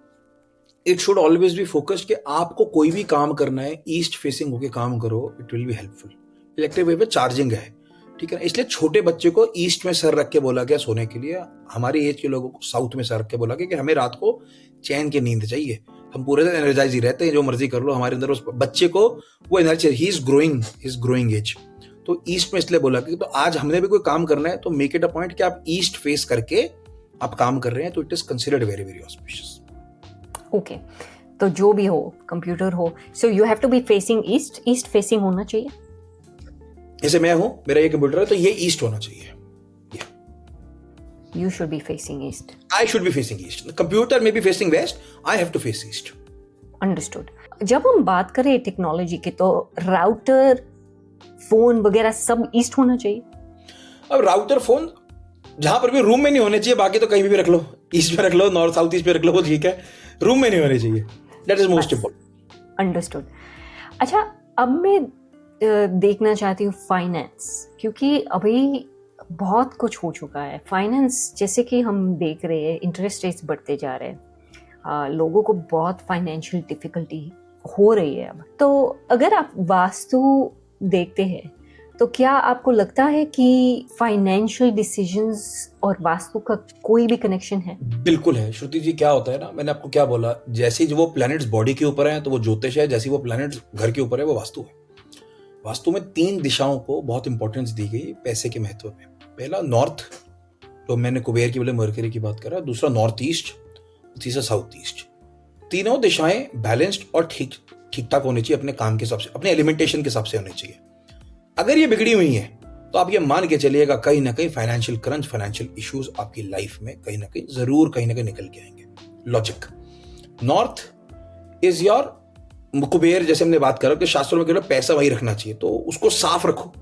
it should always be focused कि आपको कोई भी काम करना है ईस्ट फेसिंग होके काम करो, it will be helpful. Electric wave charging है, ठीक है ना, इसलिए छोटे बच्चे को ईस्ट में सर रख के बोला गया सोने के लिए, हमारी एज के लोगों को साउथ में सर रख के बोला गया कि हमें रात को चैन की नींद चाहिए, हम पूरे दिन एनर्जाइज ही रहते हैं, जो मर्जी कर लो, हमारे अंदर उस बच्चे को वो energy, he is growing age. तो ईस्ट में इसलिए बोला कि तो आज हमने भी कोई काम करना है तो मेक इट अ पॉइंट कि आप ईस्ट फेस करके आप काम कर रहे हैं, तो it is considered very very auspicious. Okay, तो जो भी हो, कंप्यूटर हो, so you have to be facing east facing होना चाहिए। जैसे मैं हूं, मेरा ये कंप्यूटर है तो ये ईस्ट होना चाहिए। You should be facing east. I should be facing east. The computer may be facing west. I have to face east. Understood. जब हम बात करें टेक्नोलॉजी की तो राउटर, फोन वगैरह सब ईस्ट होना चाहिए. अब राउटर फोन जहां पर भी रूम में नहीं होने चाहिए, बाकी तो कहीं भी रख लो, ईस्ट में रख लो, नॉर्थ साउथ ईस्ट में रख लो, वो ठीक है. रूम में नहीं होने चाहिए. That is most important. Understood. अच्छा, अब मैं देखना चाहती हूँ फाइनेंस, क्योंकि अभी बहुत कुछ हो चुका है. फाइनेंस जैसे कि हम देख रहे हैं, इंटरेस्ट रेट्स बढ़ते जा रहे हैं, लोगों को बहुत फाइनेंशियल डिफिकल्टी हो रही है अब. तो अगर आप वास्तु देखते हैं तो क्या आपको लगता है कि फाइनेंशियल डिसीजंस और वास्तु का कोई भी कनेक्शन है? बिल्कुल है श्रुति जी. क्या होता है ना, मैंने आपको क्या बोला, जैसे ही वो प्लैनेट्स बॉडी के ऊपर है तो वो ज्योतिष है, जैसे ही वो प्लैनेट्स घर के ऊपर है वो वास्तु है. वास्तु में 3 दिशाओं को बहुत इंपॉर्टेंस दी गई पैसे के महत्व में. पहला नॉर्थ, तो मैंने कुबेर की बोले मरकरी की बात करा. दूसरा नॉर्थ ईस्ट, तीसरा साउथ ईस्ट. तीनों दिशाएं बैलेंस्ड और ठीक ठाक होनी चाहिए, अपने काम के हिसाब से, अपने एलिमेंटेशन के हिसाब से होनी चाहिए. अगर ये बिगड़ी हुई है तो आप ये मान के चलिएगा कहीं ना कहीं फाइनेंशियल क्रंच, फाइनेंशियल इश्यूज आपकी लाइफ में कहीं ना कहीं जरूर कहीं ना कहीं निकल के आएंगे. Logic. North is your Kuber. जैसे हमने बात करा कि शास्त्रों में कहते पैसा वही रखना चाहिए, तो उसको साफ रखो.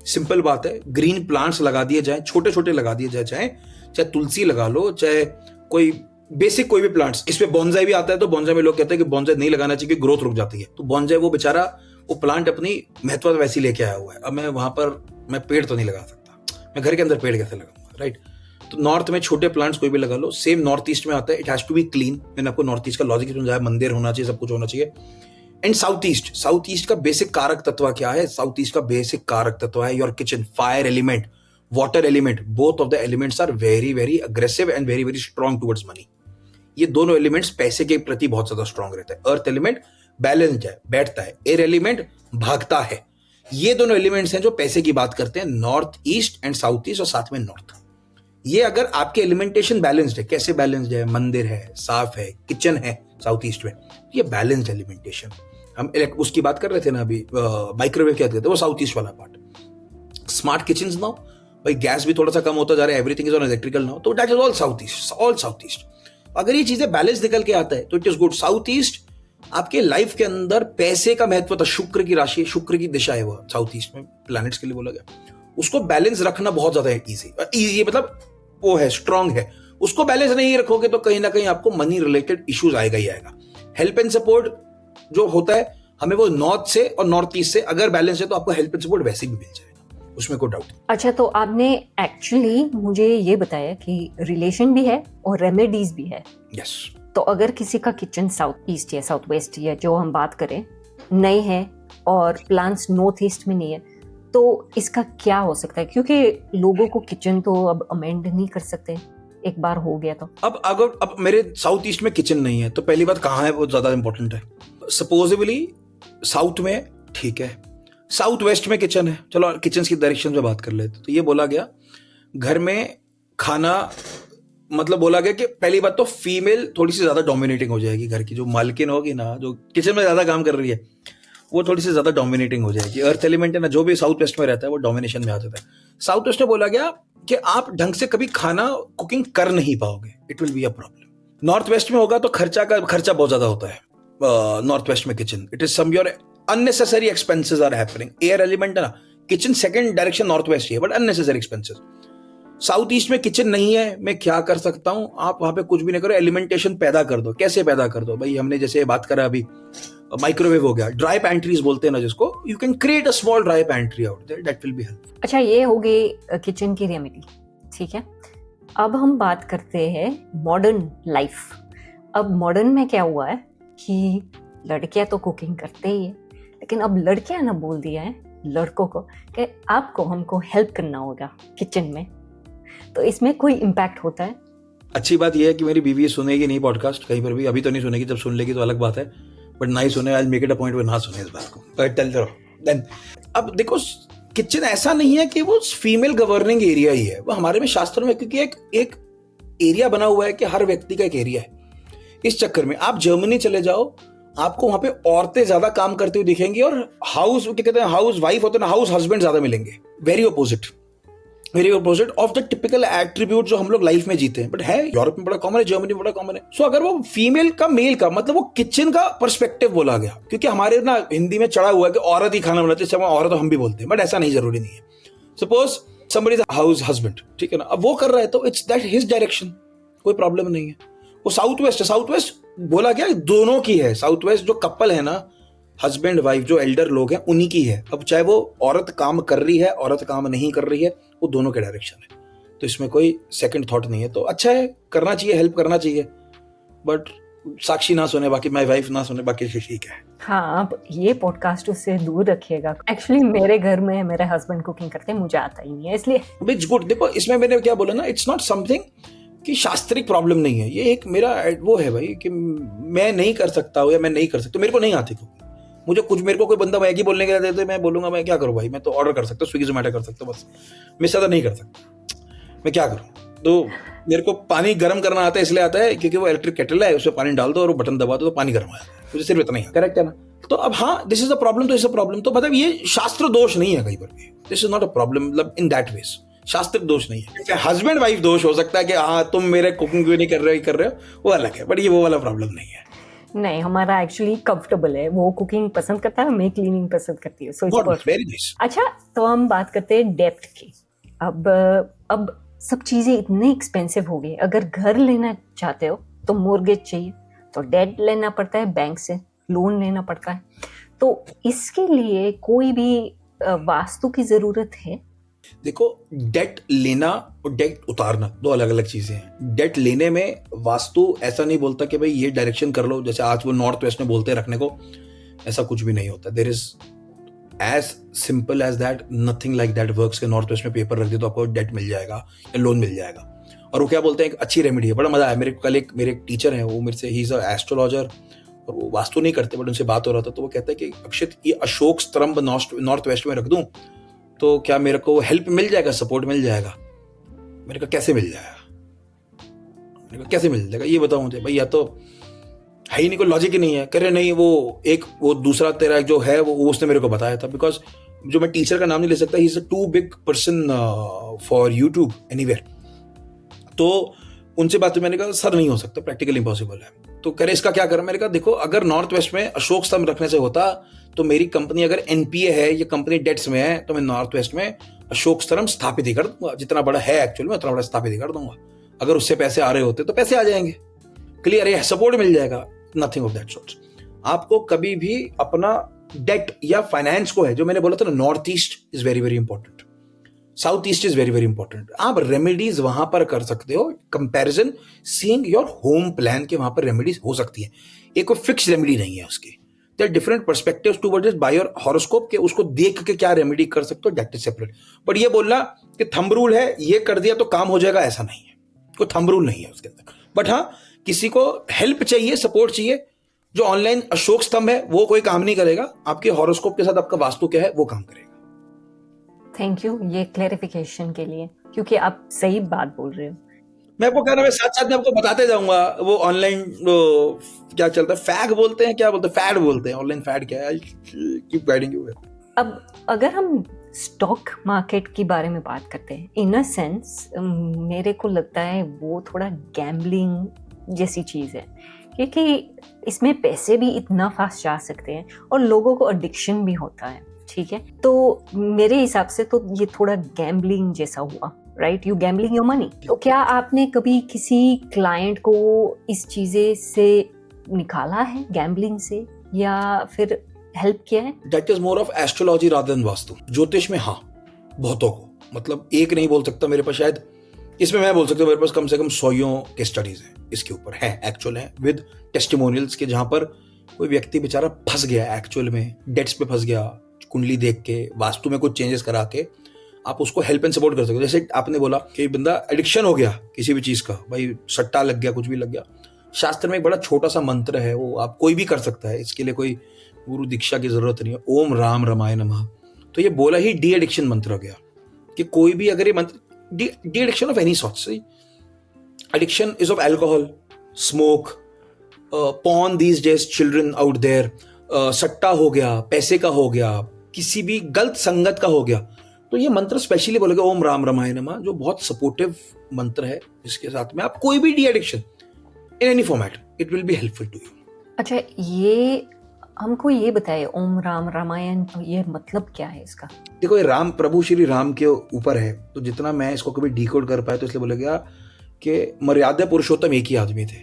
सिंपल बात है. ग्रीन प्लांट्स लगा दिए जाए, छोटे छोटे लगा दिए जाए, चाहे तुलसी लगा लो, चाहे कोई बेसिक कोई भी प्लांट्स. इसमें बॉन्जाई भी आता है, तो बॉन्जाई में लोग कहते हैं कि बॉन्जाई नहीं लगाना चाहिए, ग्रोथ रुक जाती है. तो बॉन्जाई वो बेचारा वो प्लांट अपनी महत्व वैसी लेके आया हुआ है. अब मैं वहां पर मैं पेड़ तो नहीं लगा सकता, मैं घर के अंदर पेड़ कैसे लगाऊंगा, राइट? तो नॉर्थ में छोटे प्लांट्स कोई भी लगा लो. सेम नॉर्थ ईस्ट में आता है, it has to be clean. मैंने आपको नॉर्थ ईस्ट का लॉजिक समझाया, मंदिर होना चाहिए, सब कुछ होना चाहिए. एंड साउथ ईस्ट का बेसिक कारक तत्व क्या है? साउथ ईस्ट का बेसिक कारक तत्व है your kitchen. Fire element, water element, both of the elements are very very aggressive and very very strong towards money. ये दोनों एलिमेंट्स पैसे के प्रति बहुत ज्यादा स्ट्रॉन्ग रहता है. अर्थ एलिमेंट बैलेंस्ड है, बैठता है. एयर एलिमेंट भागता है. ये दोनों एलिमेंट्स हैं जो पैसे की बात करते हैं. North east and south east और साथ में नॉर्थ. ये अगर आपके एलिमेंटेशन बैलेंस्ड है, कैसे बैलेंस्ड है? मंदिर है, साफ है, किचन है साउथ ईस्ट में, ये बैलेंस्ड एलिमेंटेशन. हम उसकी बात कर रहे थे ना अभी, माइक्रोवेव क्या कहते हैं, वो साउथ ईस्ट वाला पार्ट. स्मार्ट किचन नाउ, भाई गैस भी थोड़ा सा कम होता जा रहा है, everything is on electrical now, तो that is all south east, all south east. अगर ये चीजें बैलेंस निकल के आता है तो it is good. South east आपके लाइफ के अंदर पैसे का महत्व था. शुक्र की राशि, शुक्र की दिशा है वो साउथ ईस्ट में, प्लैनेट्स के लिए बोला गया. उसको बैलेंस रखना बहुत ज्यादा इजी मतलब वो है, स्ट्रांग है. उसको बैलेंस नहीं रखोगे तो कहीं ना कहीं आपको मनी रिलेटेड इश्यूज आएगा ही आएगा. हेल्प एंड सपोर्ट जो होता है हमें, वो नॉर्थ से और नॉर्थ ईस्ट से अगर बैलेंस है तो आपको हेल्प एंड सपोर्ट वैसे भी मिल जाएगा, उसमें कोई डाउट नहीं. अच्छा, तो आपने एक्चुअली मुझे ये बताया कि रिलेशन भी है और रेमेडीज भी है. यस. तो अगर किसी का किचन साउथ ईस्ट या साउथ वेस्ट या जो हम बात करें नहीं है और प्लांट्स नॉर्थ ईस्ट में नहीं है, तो इसका क्या हो सकता है? क्योंकि लोगों को किचन तो अब अमेंड नहीं कर सकते, एक बार हो गया तो. अब मेरे साउथ ईस्ट में किचन नहीं है, तो पहली बात कहाँ है वो ज्यादा इंपॉर्टेंट है. सपोजिबली साउथ में ठीक है, साउथ वेस्ट में किचन है, चलो किचन की डायरेक्शन में बात कर लेते. तो ये बोला गया घर में खाना, मतलब बोला गया कि पहली बात तो फीमेल थोड़ी सी ज्यादा डोमिनेटिंग हो जाएगी. घर की जो मालकिन होगी ना, जो किचन में ज्यादा काम कर रही है, वो थोड़ी सी ज्यादा डोमिनेटिंग हो जाएगी. अर्थ एलिमेंट है ना, जो भी साउथ वेस्ट में रहता है वो डोमिनेशन में आ जाता है. साउथ वेस्ट में बोला गया कि आप ढंग से कभी खाना कुकिंग कर नहीं पाओगे, it will be a problem. North west में होगा तो खर्चा बहुत ज्यादा होता है. नॉर्थ वेस्ट में kitchen, it is some your unnecessary expenses are happening. Air element है ना, kitchen second direction north west ही है, but unnecessary expenses. South east में किचन नहीं है, मैं क्या कर सकता हूं? आप वहां पे कुछ भी नहीं करो, एलिमेंटेशन पैदा कर दो. कैसे पैदा कर दो भाई? हमने जैसे बात करा अभी, माइक्रोवेव हो गया, ड्राई पैंट्रीज बोलते हैं ना जिसको, you can create a small dry pantry out there, that will be help. अच्छा, ये हो गई किचन की रेमेडी, ठीक है. अब हम बात करते हैं मॉडर्न लाइफ. अब मॉडर्न में क्या हुआ है कि लड़कियां तो कुकिंग करते ही है, लेकिन अब लड़कियां ना बोल दिया है लड़कों को कि आपको हमको हेल्प करना होगा किचन में. तो इसमें कोई इम्पैक्ट होता है? अच्छी बात यह है कि मेरी बीवी सुनेगी नहीं पॉडकास्ट कहीं पर भी, अभी तो नहीं सुनेगी, जब सुन लेगी तो अलग बात है, बट ना ही सुने, आज मेक इट अ पॉइंट वो ना सुने इस बात को. बट चलते रहो. देन अब देखो, किचन ऐसा नहीं है कि वो फीमेल गवर्निंग एरिया ही है, वो हमारे में शास्त्रों में, क्योंकि एक एरिया बना हुआ है कि हर व्यक्ति का एक एरिया है. इस चक्कर में आप जर्मनी चले जाओ, आपको वहां पे औरतें ज्यादा काम करती हुई दिखेंगी और हाउस क्या कहते हैं, हाउस वाइफ होते हैं ना, हाउस हस्बैंड ज्यादा मिलेंगे. Very opposite. Very opposite of the typical attribute जो हम लोग लाइफ में जीते हैं, बट है यूरोप में बड़ा कॉमन है, जर्मनी में बड़ा कॉमन है. सो अगर वो फीमेल का मेल का मतलब वो किचन का पर्सपेक्टिव बोला गया, क्योंकि हमारे ना हिंदी में चढ़ा हुआ है कि औरत ही खाना बनाती है, औरत तो हम भी बोलते हैं, बट ऐसा नहीं, जरूरी नहीं है. Suppose somebody is house husband, ठीक है ना, अब वो कर रहा है तो इट्स दैट हिज डायरेक्शन, कोई प्रॉब्लम नहीं है. वो साउथ वेस्ट है, साउथ वेस्ट बोला गया दोनों की है. साउथ वेस्ट जो कपल है ना, हस्बैंड वाइफ जो एल्डर लोग हैं, उन्हीं की है. अब चाहे वो औरत काम कर रही है, औरत काम नहीं कर रही है, वो दोनों के डायरेक्शन है. तो इसमें कोई सेकंड थॉट नहीं है. तो अच्छा है, करना चाहिए, हेल्प करना चाहिए, बट साक्षी ना सुने, बाकी माई वाइफ ना सुने, बाकी ठीक है. हाँ, अब ये पॉडकास्ट उससे दूर रखिएगा. एक्चुअली मेरे घर में मेरे हस्बैंड कुकिंग करते हैं, मुझे आता ही नहीं है, इसलिए. It's good. देखो इसमें मैंने क्या बोला ना, इट्स नॉट समथिंग कि शास्त्रिक प्रॉब्लम नहीं है, ये एक मेरा वो है भाई कि मैं नहीं कर सकता हूँ या मैं नहीं कर सकता, मेरे को नहीं आती कुकिंग. मुझे कुछ, मेरे को कोई बंदा मैगी बोलने के लिए देते, मैं बोलूंगा मैं क्या करूँ भाई, मैं तो ऑर्डर कर सकता हूँ, स्विगी जोमेटो कर सकता हूँ, बस मैं ज्यादा नहीं कर सकता. मैं क्या करूँ? तो मेरे को पानी गर्म करना आता है, इसलिए आता है क्योंकि वो इलेक्ट्रिक केटल है, उसमें पानी डाल दो और वो बटन दबा दो तो पानी गर्म हो जाता है. मुझे सिर्फ इतना ही करेक्ट है ना. तो अब हाँ, दिस इज अ प्रॉब्लम, तो इस प्रॉब्लम, तो मतलब ये शास्त्र दोष नहीं है कहीं पर भी. This is not a problem, मतलब इन दैट वेज शास्त्र दोष नहीं है. हस्बैंड वाइफ दोष हो सकता है कि हाँ तुम मेरे कुकिंग क्यों नहीं कर रहे हो, वो अलग है, बट ये वो वाला प्रॉब्लम नहीं है. नहीं, हमारा एक्चुअली कंफर्टेबल है. वो कुकिंग पसंद करता है, मैं क्लीनिंग पसंद करती हूँ. So it's perfect. Very nice. अच्छा, तो हम बात करते हैं डेप्थ की. अब सब चीजें इतनी एक्सपेंसिव हो गई. अगर घर लेना चाहते हो तो मोर्गेज चाहिए, तो डेट लेना पड़ता है, बैंक से लोन लेना पड़ता है. तो इसके लिए कोई भी वास्तु की जरूरत है? देखो, डेट लेना और डेट उतारना दो अलग अलग चीजें हैं. डेट लेने में वास्तु ऐसा नहीं बोलता कि भाई ये डायरेक्शन कर लो, जैसे आज वो नॉर्थ वेस्ट में बोलते हैं रखने को, ऐसा कुछ भी नहीं होता. There is as simple as that, nothing like that works के नॉर्थ वेस्ट में पेपर रख दे तो आपको डेट मिल जाएगा या लोन मिल जाएगा. और वो क्या बोलते हैं, एक अच्छी रेमेडी है, बड़ा मजा आया. मेरे एक टीचर हैं, वो मेरे से, ही इज अ एस्ट्रोलॉजर, और वो वास्तु नहीं करते, बट उनसे बात हो रहा था तो वो कहता है कि अक्षित, ये अशोक स्तंभ नॉर्थ वेस्ट में रख दूं तो क्या मेरे को हेल्प मिल जाएगा, सपोर्ट मिल जाएगा? मेरे को कैसे मिल जाएगा, मेरे को कैसे मिल जाएगा ये बताओ मुझे भाई. या तो है ही नहीं, कोई लॉजिक ही नहीं है. कह रहे नहीं, वो दूसरा तेरा जो है वो उसने मेरे को बताया था. बिकॉज जो मैं टीचर का नाम नहीं ले सकता, he is a too big person for YouTube anywhere. तो उनसे बात मैंने कहा सर नहीं हो सकता, प्रैक्टिकल इम्पॉसिबल है. तो कह रहे इसका क्या करें? मैंने कहा देखो, अगर नॉर्थ वेस्ट में अशोक स्तंभ रखने से होता तो मेरी कंपनी अगर एनपीए है, ये कंपनी डेट्स में है, तो मैं नॉर्थ वेस्ट में अशोक स्तंभ स्थापित ही कर दूंगा. जितना बड़ा है एक्चुअल में उतना बड़ा स्थापित ही कर दूंगा. अगर उससे पैसे आ रहे होते तो पैसे आ जाएंगे, क्लियर है, सपोर्ट मिल जाएगा. Nothing of that sort. आपको कभी भी अपना डेट या फाइनेंस को है, जो मैंने बोला था ना, north east is very very important, south east is very very important. आप रेमेडीज वहां पर कर सकते हो. Comparison seeing your home plan के वहां पर रेमेडीज हो सकती है. एक कोई फिक्स रेमेडी नहीं है उसकी. There different perspectives towards it by your horoscope, के उसको देख के क्या रेमेडी कर सकते हो, दैट इज सेपरेट. बट ये बोलना कि थंब रूल है, ये कर दिया तो काम हो जाएगा, ऐसा नहीं है. कोई थंब रूल नहीं है उसके अंदर. बट हाँ, किसी को हेल्प चाहिए, सपोर्ट चाहिए, जो ऑनलाइन अशोक स्तंभ है वो कोई काम नहीं करेगा. आपके हॉरोस्कोप के साथ आपका वास्तु क्या है वो काम करेगा. थैंक यू ये क्लैरिफिकेशन के लिए, क्योंकि आप सही बात बोल रहे हो. मैं आपको कह रहा हूँ, साथ साथ में आपको बताते जाऊंगा. वो ऑनलाइन क्या चलता है, फैग बोलते हैं, क्या बोलते हैं, फैड बोलते हैं. ऑनलाइन फैड क्या है, कीप गाइडिंग यू. अब अगर हम स्टॉक मार्केट के बारे में बात करते हैं, इन अ सेंस मेरे को लगता है वो थोड़ा गैम्बलिंग जैसी चीज़ है, क्योंकि इसमें पैसे भी इतना फास्ट जा सकते हैं और लोगों को एडिक्शन भी होता है. ठीक है, तो मेरे हिसाब से तो ये थोड़ा गैम्बलिंग जैसा हुआ, right? You gambling your money. तो क्या आपने कभी किसी क्लाइंट को इस चीज़ें से निकाला है, गैम्बलिंग से, या फिर हेल्प किया है? That is more of astrology rather than vastu. ज्योतिष में हाँ, बहुतों को, मतलब एक नहीं बोल सकता, मेरे पास शायद, इसमें मैं बोल सकता हूँ मेरे पास कम से कम 100 के स्टडीज हैं इसके ऊपर, है एक्चुअल है, विद टेस्टिमोनियल्स के, जहां पर कोई व्यक्ति बेचारा फंस गया एक्चुअल में, डेट्स पे फंस गया, कुंडली देख के, वास्तु में कुछ चेंजेस करा के आप उसको हेल्प एंड सपोर्ट कर सकते हो. जैसे आपने बोला कि बंदा एडिक्शन हो गया किसी भी चीज का, भाई सट्टा लग गया, कुछ भी लग गया, शास्त्र में एक बड़ा छोटा सा मंत्र है, वो आप कोई भी कर सकता है, इसके लिए कोई गुरु दीक्षा की जरूरत नहीं है. ओम राम रमाय नमः. तो ये बोला ही डी एडिक्शन मंत्र हो गया कि कोई भी अगर ये मंत्र, de addiction of any sort, addiction is of alcohol, smoke, porn these days, children out there, सट्टा हो गया, पैसे का हो गया, किसी भी गलत संगत का हो गया, तो ये मंत्र स्पेशली बोलेगा ओम राम रमाय नमः, जो बहुत सपोर्टिव मंत्र है, जिसके साथ में आप कोई भी de addiction in any format it will be helpful to you. अच्छा, ये हमको ये बताइए, ओम राम रामायण, ये मतलब क्या है इसका? देखो, ये राम, प्रभु श्री राम के ऊपर है, तो जितना मैं इसको कभी डिकोड कर पाया तो इसलिए बोला गया कि मर्यादा पुरुषोत्तम एक ही आदमी थे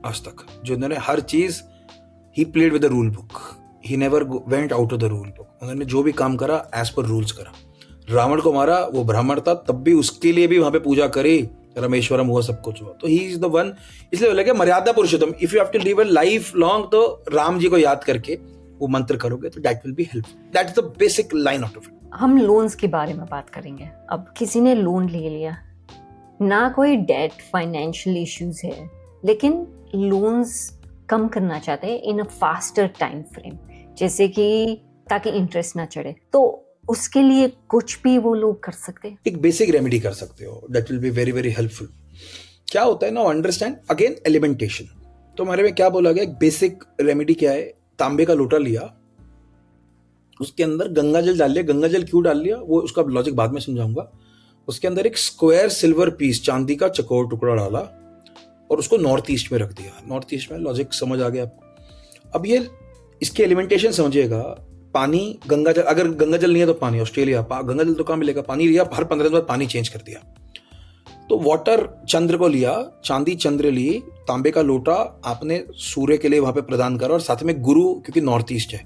आज तक, जिन्होंने हर चीज, he played with the rule book, he never went out of the rule book. उन्होंने जो भी काम करा एज पर रूल्स करा। रावण को मारा, वो ब्राह्मण था, तब भी उसके लिए भी वहां पे पूजा करी, रमेश्वरम हुआ, सब कुछ हुआ। तो ही इज द वन, इसलिए बोला गया Maryada Purushottam. If you have to live a life long, तो राम जी को याद करके वो मंत्र करोगे तो that will be helpful. That is the basic line of it. हम लोन्स के बारे में बात करेंगे। अब किसी ने लोन ले लिया, ना कोई डेट, फाइनेंशियल इश्यूज है, लेकिन लोन्स कम करना चाहते हैं इन अ फास्टर टाइम फ्रेम, जैसे कि ताकि इंटरेस्ट ना चढ़े, तो उसके लिए कुछ भी वो लोग कर सकते हैं। एक बेसिक रेमेडी कर सकते हो, that will B very very helpful. क्या होता है ना, अंडरस्टैंड अगेन एलिमेंटेशन। तो हमारे में क्या बोला गया, एक बेसिक रेमेडी क्या है, तांबे का लोटा लिया, उसके अंदर गंगा जल डाल लिया। गंगा जल क्यों डाल लिया, वो उसका लॉजिक बाद में समझाऊंगा। उसके अंदर एक स्क्वायर सिल्वर पीस, चांदी का चकोर टुकड़ा डाला और उसको नॉर्थ ईस्ट में रख दिया। नॉर्थ ईस्ट में, लॉजिक समझ आ गया आपको? अब ये इसके एलिमेंटेशन समझिएगा। पानी, गंगा जल, अगर गंगा जल नहीं है तो पानी, ऑस्ट्रेलिया गंगा जल तो कहाँ मिलेगा, पानी लिया, हर 15 दिन बाद पानी चेंज कर दिया। तो वाटर, चंद्र को लिया, चांदी चंद्र ली, तांबे का लोटा आपने सूर्य के लिए वहां पे प्रदान करा, और साथ में गुरु, क्योंकि नॉर्थ ईस्ट है,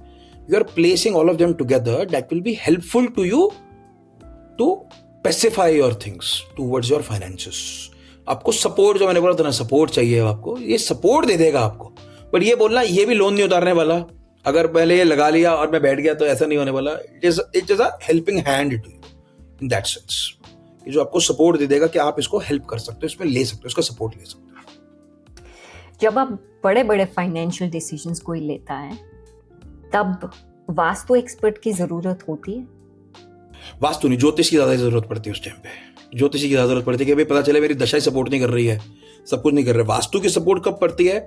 you are placing all of them together, that will be helpful to you to pacify your things towards your finances. आपको सपोर्ट, जो मैंने बोला था ना, सपोर्ट चाहिए आपको, ये सपोर्ट दे देगा आपको। बट ये बोलना, ये भी लोन नहीं उतारने वाला, अगर पहले ये लगा लिया और मैं बैठ गया तो ऐसा नहीं होने वाला। It is a helping hand to you in that sense, कि जो आपको सपोर्ट दे देगा कि आप इसको हेल्प कर सकते हो, इसमें ले सकते हो, इसका सपोर्ट ले सकते हो। जब आप बड़े बड़े फाइनेंशियल डिसीजंस कोई लेता है, तब वास्तु एक्सपर्ट की जरूरत होती है? वास्तु नहीं, ज्योतिष की ज्यादा जरूरत पड़ती है उस टाइम पे। ज्योतिष की ज्यादा जरूरत पड़ती है कि भाई पता चले मेरी दशा ही सपोर्ट नहीं कर रही है, सब कुछ नहीं कर रहा है। वास्तु की सपोर्ट कब पड़ती है,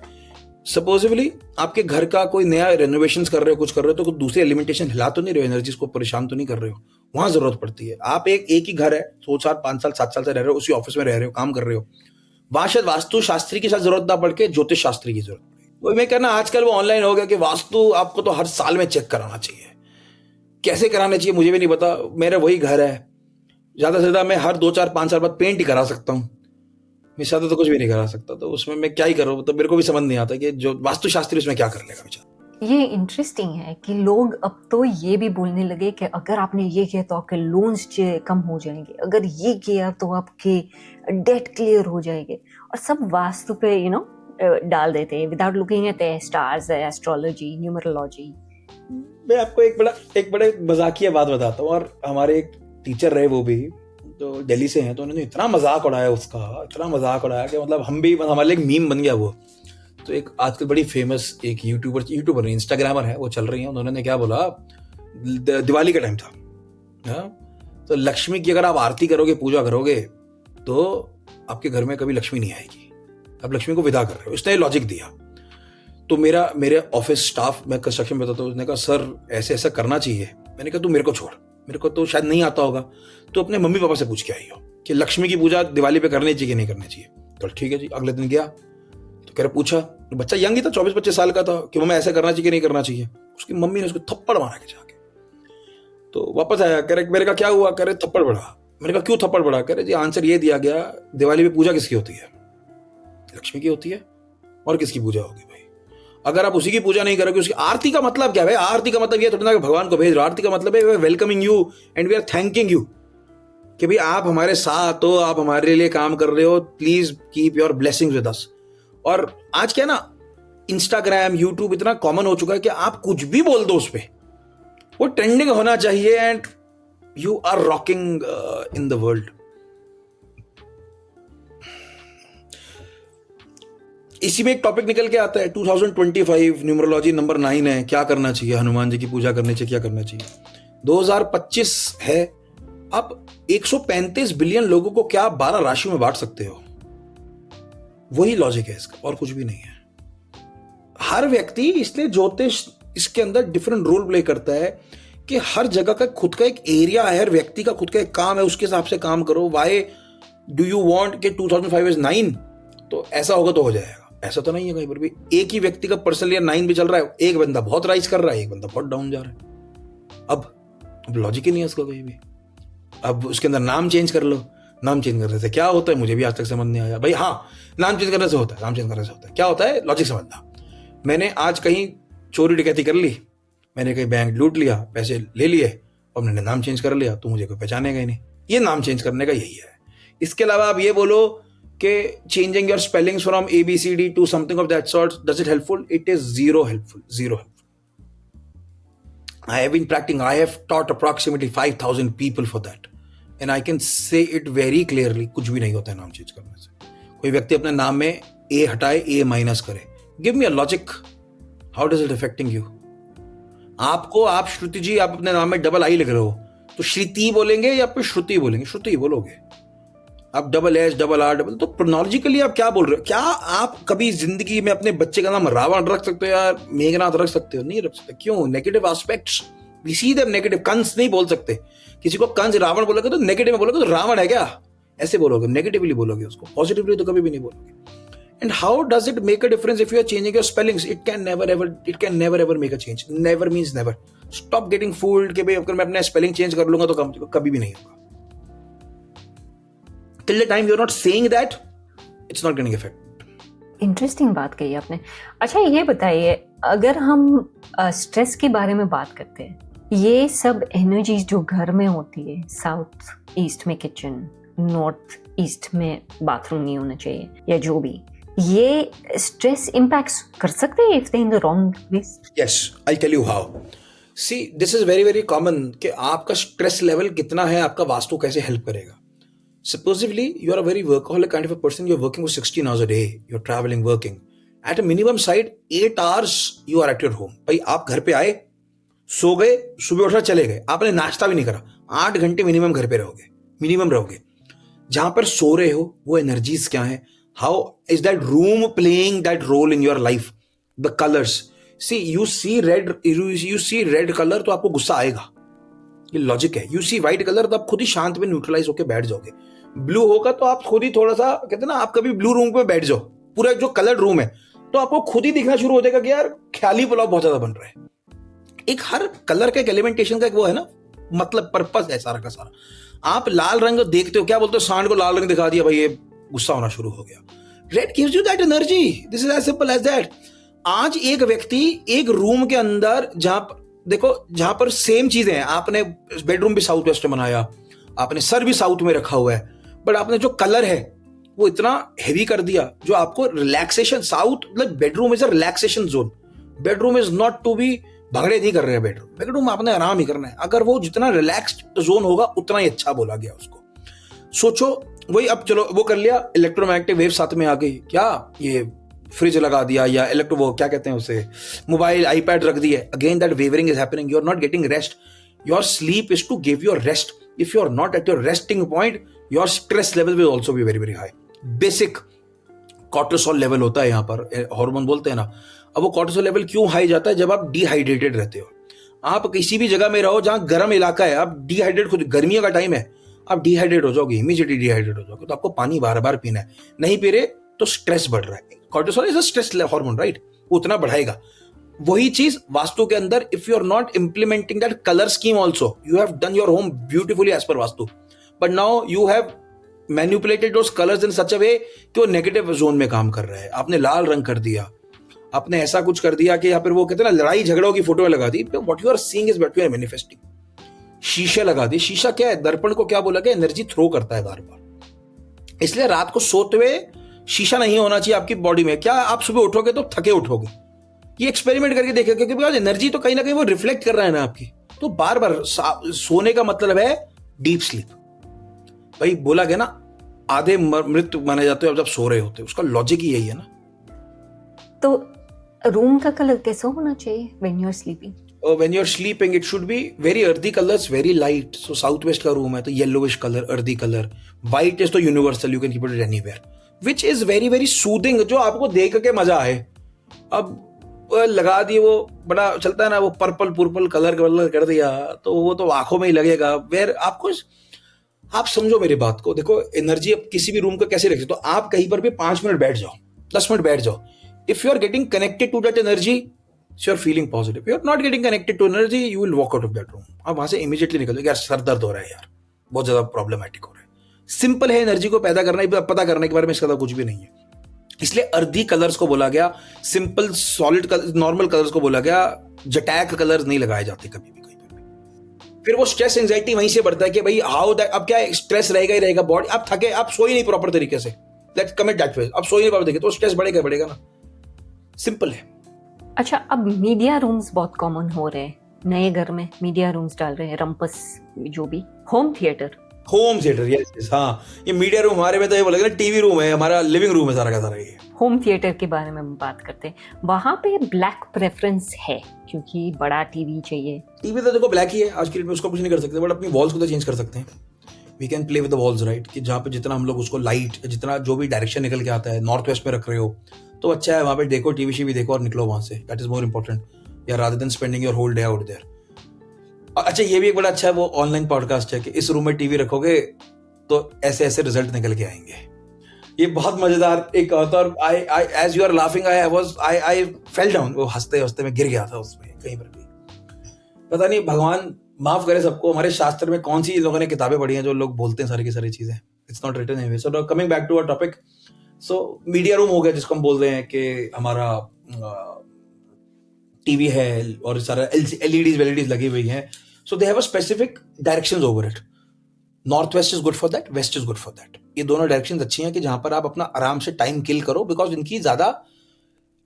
सपोजिवली आपके घर का कोई नया रेनोवेशन कर रहे हो, कुछ कर रहे हो, तो कुछ दूसरी एलिमेंटेशन हिला तो नहीं रहे हो, एनर्जीज को परेशान तो नहीं कर रहे हो, वहां जरूरत पड़ती है। आप एक ही घर है, 2 साल 5 साल 7 साल से रह रहे हो, उसी ऑफिस में रह रहे हो, काम कर रहे हो, वहां शायद वास्तु शास्त्री की साथ जरूरत ना पड़ के ज्योतिष शास्त्री की जरूरत पड़े। वही मैं कहना, आजकल वो ऑनलाइन हो गया कि वास्तु आपको तो हर साल में चेक कराना चाहिए। कैसे कराना चाहिए मुझे भी नहीं पता, मेरा वही घर है, ज्यादा से ज्यादा मैं हर 2 4 5 साल बाद पेंट ही करा सकता हूँ, मेरे साथ तो कुछ भी नहीं करा सकता। तो उसमें मैं क्या ही करूँ, तो मेरे को भी समझ नहीं आता कि जो वास्तुशास्त्री उसमें क्या कर लेगा बेचारा। ये इंटरेस्टिंग है कि लोग अब तो ये भी बोलने लगे कि अगर आपने ये किया तो आपके लोन्स कम हो जाएंगे, अगर ये किया तो आपके डेट क्लियर हो जाएंगे, और सब वास्तु पे डाल देते हैं without looking at the stars, astrology, numerology. मैं आपको एक बड़े मजाकिया बात बताता हूँ। और हमारे एक टीचर रहे, वो भी तो दिल्ली से हैं, तो उन्होंने इतना मजाक उड़ाया उसका, इतना मजाक उड़ाया कि मतलब हम भी, हमारे लिए एक मीम बन गया वो। तो एक आजकल बड़ी फेमस एक यूट्यूबर नहीं, इंस्टाग्रामर है, वो चल रही है। उन्होंने क्या बोला, दिवाली का टाइम था, तो लक्ष्मी की अगर आप आरती करोगे, पूजा करोगे, तो आपके घर में कभी लक्ष्मी नहीं आएगी, आप लक्ष्मी को विदा कर रहे हो। इसने लॉजिक दिया। तो मेरे ऑफिस स्टाफ, मैं कंस्ट्रक्शन में बताता हूँ, उसने कहा सर ऐसे ऐसा करना चाहिए। मैंने कहा तू मेरे को छोड़, मेरे को तो शायद नहीं आता होगा, तो अपने मम्मी पापा से पूछ के आई हो कि लक्ष्मी की पूजा दिवाली पे करनी चाहिए कि नहीं करनी चाहिए। तो ठीक है जी। अगले दिन गया तो कह रहा, पूछा, तो बच्चा यंग ही था, 24-25 साल का था, कि मम्मा ऐसा करना चाहिए कि नहीं करना चाहिए। उसकी मम्मी ने उसको थप्पड़ मारा के जाके। तो वापस आया, कह रहे मेरे का क्या हुआ, कह रहे थप्पड़ पड़ा। मैंने कहा क्यों थप्पड़ पड़ा, कह रहे जी आंसर ये दिया गया, दिवाली पे पूजा किसकी होती है, लक्ष्मी की होती है, और किसकी पूजा होगी भाई। अगर आप उसी की पूजा नहीं करोगे, उसकी आरती का मतलब क्या है? आरती का मतलब ये थोड़ा ना कि भगवान को भेज रहे हो। आरती का मतलब है welcoming you and we are thanking you, कि भाई आप हमारे साथ हो, आप हमारे लिए काम कर रहे हो, please keep your blessings with us. और आज क्या ना, इंस्टाग्राम, यूट्यूब इतना कॉमन हो चुका है कि आप कुछ भी बोल दो उस पर, वो ट्रेंडिंग होना चाहिए, and you are rocking in the world. इसी में एक टॉपिक निकल के आता है 2025, न्यूमरोलॉजी नंबर 9 है, क्या करना चाहिए, हनुमान जी की पूजा करनी चाहिए, क्या करना चाहिए। 2025 है, आप 135 बिलियन लोगों को क्या 12 राशियों में बांट सकते हो? वही लॉजिक है इसका, और कुछ भी नहीं है। हर व्यक्ति, इसलिए ज्योतिष इसके अंदर डिफरेंट रोल प्ले करता है कि हर जगह का खुद का एक एरिया है, हर व्यक्ति का खुद का एक काम है, उसके हिसाब से काम करो. वाई डू यू वॉन्ट कि 2005 इज 9 तो ऐसा होगा तो हो जाएगा? ऐसा तो नहीं है कहीं पर भी. एक ही व्यक्ति का पर्सनल ईयर 9 भी चल रहा है, एक बंदा बहुत राइज कर रहा है, एक बंदा बहुत डाउन जा रहा है. अब लॉजिक ही नहीं है उसका कहीं भी. अब उसके अंदर नाम चेंज कर लो. नाम चेंज करने से क्या होता है मुझे भी आज तक समझ नहीं आया भाई. हाँ, नाम चेंज करने से होता है, नाम चेंज करने से होता है. क्या होता है लॉजिक समझना. मैंने आज कहीं चोरी डकैती कर ली, मैंने कहीं बैंक लूट लिया, पैसे ले लिए और मैंने नाम चेंज कर लिया, तो मुझे कोई पहचानेगा ही नहीं. ये नाम चेंज करने का यही है. इसके अलावा आप ये बोलो कि changing your spellings from ABCD to something of that sort, does it helpful? It is zero helpful. I have been practicing. I have taught approximately 5,000 people for that. And I can say it very clearly. कुछ भी नहीं होता है नाम change करने से. कोई व्यक्ति अपने नाम में A हटाए, A माइनस करे. Give me a logic. How does it affecting you? आपको, आप श्रुति जी, आप अपने नाम में डबल आई लिख रहे हो, तो श्रुति बोलेंगे या फिर श्रुति बोलेंगे? श्रुति बोलोगे. आप double S, double R, double, तो प्रोनोलॉजिकली आप क्या बोल रहे हो? क्या आप कभी जिंदगी में अपने बच्चे का नाम रावण रख सकते हो या मेघनाथ रख सकते हो? नहीं रख सकते. क्यों? Negative aspects. We see them negative. Kans नहीं बोल सकते. किसी को कंस रावण बोलोगे तो नेगेटिव में बोलोगे तो रावण है क्या, ऐसे बोलोगे, नेगेटिवली बोलोगे उसको. पॉजिटिवली तो कभी भी नहीं बोलोगे. And how does it make a difference if you are changing your spellings? It can never ever make a change. Never means never. Stop getting fooled कि भाई अगर मैं अपना स्पेलिंग चेंज कर लूंगा तो कभी भी नहीं होगा. Till the time you're not saying that, it's not getting effect. Interesting बात कही आपने. अच्छा ये बताइए, अगर हम स्ट्रेस के बारे में बात करते हैं, ये सब एनर्जीज जो घर में होती है, साउथ ईस्ट में किचन, नॉर्थ ईस्ट में बाथरूम नहीं होना चाहिए या जो भी, ये स्ट्रेस इम्पैक्ट्स कर सकते हैं if they in the wrong veg? Yes, I'll tell you how. See, this is very very common कि आपका स्ट्रेस लेवल कितना है, आपका वास्तु कैसे हेल्प करेगा. Supposedly, you are a very workaholic kind of a person. You're working for 16 hours a day. You're traveling, working. At a minimum side, 8 hours you are at your home. भाई आप घर पे आए, सो गए, सुबह उठा चले गए, आपने नाश्ता भी नहीं करा, 8 घंटे मिनिमम घर पे रहोगे, मिनिमम रहोगे. जहां पर सो रहे हो वो एनर्जीज क्या है? How is that room playing that role in your life? The colours. See you see red colour तो आपको गुस्सा आएगा, ये लॉजिक है. यू सी व्हाइट कलर तो आप खुद ही शांत में न्यूट्रलाइज होकर बैठ जाओगे. ब्लू होगा तो आप खुद ही थोड़ा सा, कहते हैं ना, आप कभी ब्लू रूम पे बैठ जाओ, पूरा जो कलर्ड रूम है, तो आपको खुद ही दिखना शुरू हो जाएगा कि यार ख्याली पुलाव बहुत ज्यादा बन रहा है. एक हर कलर का एक एलिमेंटेशन का एक वो है ना, मतलब पर्पस है सारा का सारा. आप लाल रंग देखते हो, क्या बोलते हो, सांड को लाल रंग दिखा दिया, भाई ये गुस्सा होना शुरू हो गया. Red gives you that energy. This is as simple as that. आज एक व्यक्ति एक रूम के अंदर, जहां पर सेम चीजें हैं, आपने बेडरूम भी साउथ वेस्ट में बनाया, आपने सर भी साउथ में रखा हुआ है, बट आपने जो कलर है वो इतना हेवी कर दिया जो आपको रिलैक्सेशन, साउथ मतलब bedroom is a relaxation zone. Bedroom is not to be, भगड़े नहीं कर रहे हैं बेडरूम आपने आराम ही करना है. अगर वो जितना रिलैक्स्ड जोन होगा उतना ही अच्छा बोला गया उसको. सोचो वही, अब चलो वो कर लिया, इलेक्ट्रोमैग्नेटिक वेव साथ में आ गई, क्या ये फ्रिज लगा दिया या इलेक्ट्रो, वो क्या कहते हैं उसे, मोबाइल आईपैड रख दिए, again that wavering is happening. You are not getting rest. Your sleep is to give your rest. If you are not at your resting point, your stress level will also be very very high. Basic cortisol level होता है यहाँ पर, hormone बोलते हैं ना. अब वो cortisol level क्यों हाई जाता है? जब आप डिहाइड्रेटेड रहते हो. आप किसी भी जगह में रहो जहां गर्म इलाका है, आप डिहाइड्रेट, खुद गर्मियों का टाइम है, आप डिहाइड्रेट हो जाओगे, इमीडिएटली डिहाइड्रेट हो जाओगे. तो आपको पानी बार बार पीना है. नहीं पी रहे तो स्ट्रेस बढ़ रहा है. Cortisol is a stress hormone, right? वो उतना बढ़ाएगा. वही चीज वास्तु के अंदर, if you are not implementing that colour scheme also, you have done your home beautifully as per Vastu, but now you have manipulated those colours in such a way कि वो negative zone में काम कर रहा है. आपने लाल रंग कर दिया, आपने ऐसा कुछ कर दिया कि यहाँ पर वो कहते हैं ना, लड़ाई झगड़ों की फोटो लगा दी. What you are seeing is what you are manifesting. शीशे लगा दी. शीशा क्या है? दर्पण को क्या बोला गया? एनर्जी थ्रो करता है बार बार. इसलिए रात को सोते हुए शीशा नहीं होना चाहिए आपकी बॉडी में. क्या आप सुबह उठोगे तो थके उठोगे? ये एक्सपेरिमेंट करके देखिए, क्योंकि एनर्जी तो कहीं ना कहीं वो रिफ्लेक्ट कर रहा है ना आपकी. तो बार बार सोने का मतलब है डीप स्लीप. भाई बोला गया ना, आधे मृत माने जाते हो जब सो रहे होते. उसका लॉजिक ही यही है ना. तो रूम का कलर कैसा होना चाहिए when you are sleeping? When you're sleeping, it should be very earthy colors, very light. So southwest का रूम है तो yellowish color, earthy color. White is तो universal, you can keep it anywhere. Which is very very soothing, जो आपको देख के मजा आए. अब वो लगा दिए, वो बड़ा चलता है ना, वो पर्पल कलर कर दिया तो वो तो आंखों में ही लगेगा। वेर आपको, आप समझो मेरी बात को, देखो एनर्जी आप किसी भी रूम को कैसे रखते हो, तो आप कहीं पर भी 5 मिनट बैठ जाओ, 10 मिनट बैठ जाओ, if you are getting connected to that energy, you are feeling positive. You are not getting connected to energy, you will walk out of that room. आप वहां से इमीडिएटली निकल जाओ, यार सर दर्द हो रहा है, यार बहुत ज्यादा प्रॉब्लमैटिक हो रहा है। सिंपल है, एनर्जी को पैदा करना, पता करने के बारे में इसका कुछ भी नहीं है। इसलिए अर्दी कलर्स को बोला गया, सिंपल सॉलिड नॉर्मल कलर्स को बोला गया, जटैक कलर्स नहीं लगाए जाते कभी भी कहीं पर भी। फिर वो स्ट्रेस एंजाइटी वहीं से बढ़ता है कि भाई हाउ दैट, अब क्या है, स्ट्रेस रहेगा ही रहेगा, बॉडी आप थके, आप सोई नहीं प्रॉपर तरीके से, लेट्स कमिट दैट वे, आप सोई नहीं प्रॉपर तरीके तो स्ट्रेस बढ़ेगा ना, सिंपल है। अच्छा, अब मीडिया रूम्स बहुत कॉमन हो रहे हैं, नए घर में मीडिया रूम्स डाल रहे हैं, रंपस जो भी, होम थिएटर, यस, हाँ, ये मीडिया रूम हमारे में तो ये बोला टीवी रूम है, हमारा लिविंग रूम है सारा का सारा। ये होम थिएटर के बारे में हम बात करते हैं, वहां पे ब्लैक प्रेफरेंस है क्योंकि बड़ा टीवी चाहिए। टीवी तो देखो ब्लैक ही है आज की डेट में, उसको कुछ नहीं कर सकते, बट अपनी वॉल्स को तो चेंज कर सकते हैं। We can play with the walls, right, कि जहाँ पे जितना हम लोग उसको लाइट, जितना जो भी डायरेक्शन निकल के आता है, नॉर्थ वेस्ट में रख रहे हो तो अच्छा है, वहाँ पे देखो टीवी शीवी देखो और निकलो वहां से, दैट इज मोर इंपॉर्टेंट, या rather than spending your whole day out there. अच्छा, ये भी एक बड़ा अच्छा है वो ऑनलाइन पॉडकास्ट है कि इस रूम में टीवी रखोगे तो ऐसे ऐसे रिजल्ट निकल के आएंगे। ये बहुत मजेदार एक होता है, और I as you are laughing I fell down, वो हंसते हंसते मैं गिर गया था उसमें कहीं पर भी। पता नहीं, भगवान माफ करे सबको, हमारे शास्त्र में कौन सी लोगों ने किताबें पढ़ी हैं जो लोग बोलते हैं सारी की सारी चीजें, it's not written anyway. So coming back to our topic, so media room हो गया जिसको हम बोलते हैं कि हमारा टीवी है और सारा एलईडीज लगी हुई हैं, so they have a specific directions over it. North west is good for that, west is good for that. ये दोनों डायरेक्शन अच्छी हैं कि जहां पर आप अपना आराम से टाइम किल करो, बिकॉज इनकी ज्यादा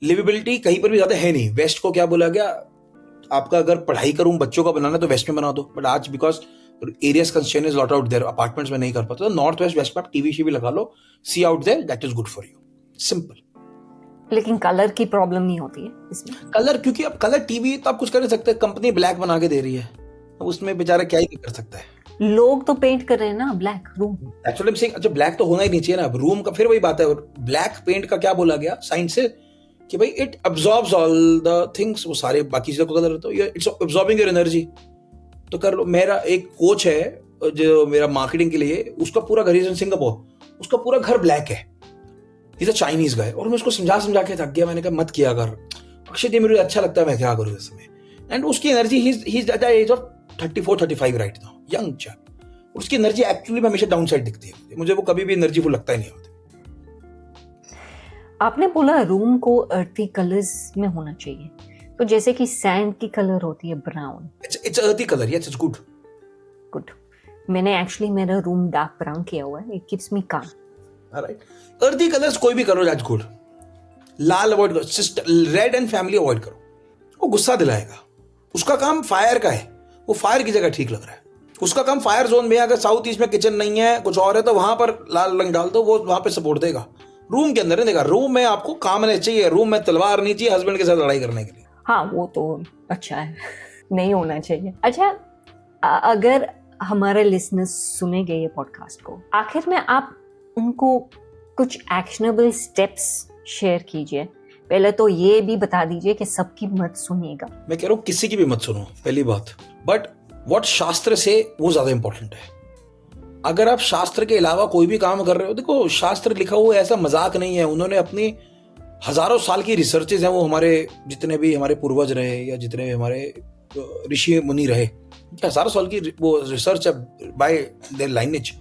लिविबिलिटी कहीं पर भी ज्यादा है नहीं। वेस्ट को क्या बोला गया, आपका अगर पढ़ाई का रूम बच्चों का बनाना तो वेस्ट में बना दो, बट आज because areas constraint is lot out there, apartments में नहीं कर पाते, तो नॉर्थ वेस्ट वेस्ट में आप टीवी शीवी लगा लो, see out there, that is good for you, simple. लेकिन कलर की प्रॉब्लम नहीं होती है इसमें? कलर, क्योंकि अब कलर टीवी तो आप कुछ कर नहीं सकते, कंपनी ब्लैक बना के दे रही है, तो उसमें बेचारा क्या ही कर सकता है। लोग तो पेंट कर रहे हैं ना black room. Actually I'm saying, अच्छा ब्लैक तो होना ही नहीं चाहिए ना रूम का, फिर वही बात है, ब्लैक पेंट का क्या बोला गया साइंस से कि भाई it absorbs all the things, वो सारे बाकी चीजों को कलर, तो इट्स अब्सॉर्बिंग योर एनर्जी, तो कर लो। मेरा एक कोच है जो मेरा मार्केटिंग के लिए, उसका पूरा घर इन सिंगापुर, उसका पूरा घर ब्लैक है, इज अ चाइनीज गाय, और मैं उसको समझा के थक गया, मैंने कहा मत किया कर अक्षय, ये मुझे अच्छा लगता है, मैं क्या करूँ इसमें। एंड उसकी energy, he is at the age of 34-35 right now, young chap, उसकी एनर्जी एक्चुअली में हमेशा डाउन साइड दिखती है मुझे, वो कभी भी एनर्जीफुल लगता ही नहीं होता। आपने बोला रूम को अर्थी कलर्स में होना चाहिए, तो जैसे कि सैंड की कलर होती है ब्राउन, इट्स अर्थी colour, yes it's good. Good. मैंने एक्चुअली मेरा रूम डार्क ब्राउन किया हुआ है, इट कीप्स मी काम। राइट, अर्थी कलर्स कोई भी करो, दैट्स गुड। लाल अवॉइड करो, रेड एंड फैमिली अवॉइड करो, वो गुस्सा दिलाएगा। उसका काम फायर का है, वो फायर की जगह ठीक लग रहा है, उसका काम फायर जोन में, अगर साउथ ईस्ट में किचन नहीं है कुछ और है तो वहां पर लाल रंग डाल दो, वो वहां पे सपोर्ट देगा। रूम के अंदर नहीं देगा, रूम में आपको काम आने चाहिए, रूम में तलवार नहीं चाहिए हस्बैंड के साथ लड़ाई करने के लिए। हाँ, वो तो अच्छा है, नहीं होना चाहिए। अच्छा, अगर हमारे लिसनर्स सुनेंगे ये पॉडकास्ट को, आखिर में आप उनको कुछ एक्शनेबल स्टेप्स शेयर कीजिए। पहले तो ये भी बता दीजिए कि सबकी मत सुनिएगा। मैं कह रहा हूँ किसी की भी मत सुनो, पहली बात, बट व्हाट शास्त्र से वो ज्यादा इंपॉर्टेंट है। अगर आप शास्त्र के अलावा कोई भी काम कर रहे हो, देखो शास्त्र लिखा हुआ ऐसा मजाक नहीं है, उन्होंने अपनी हजारों साल की रिसर्चेज हैं, वो हमारे जितने भी हमारे पूर्वज रहे या जितने भी हमारे ऋषि मुनि रहे, हजारों साल की वो रिसर्च है बाय देयर लाइनेज।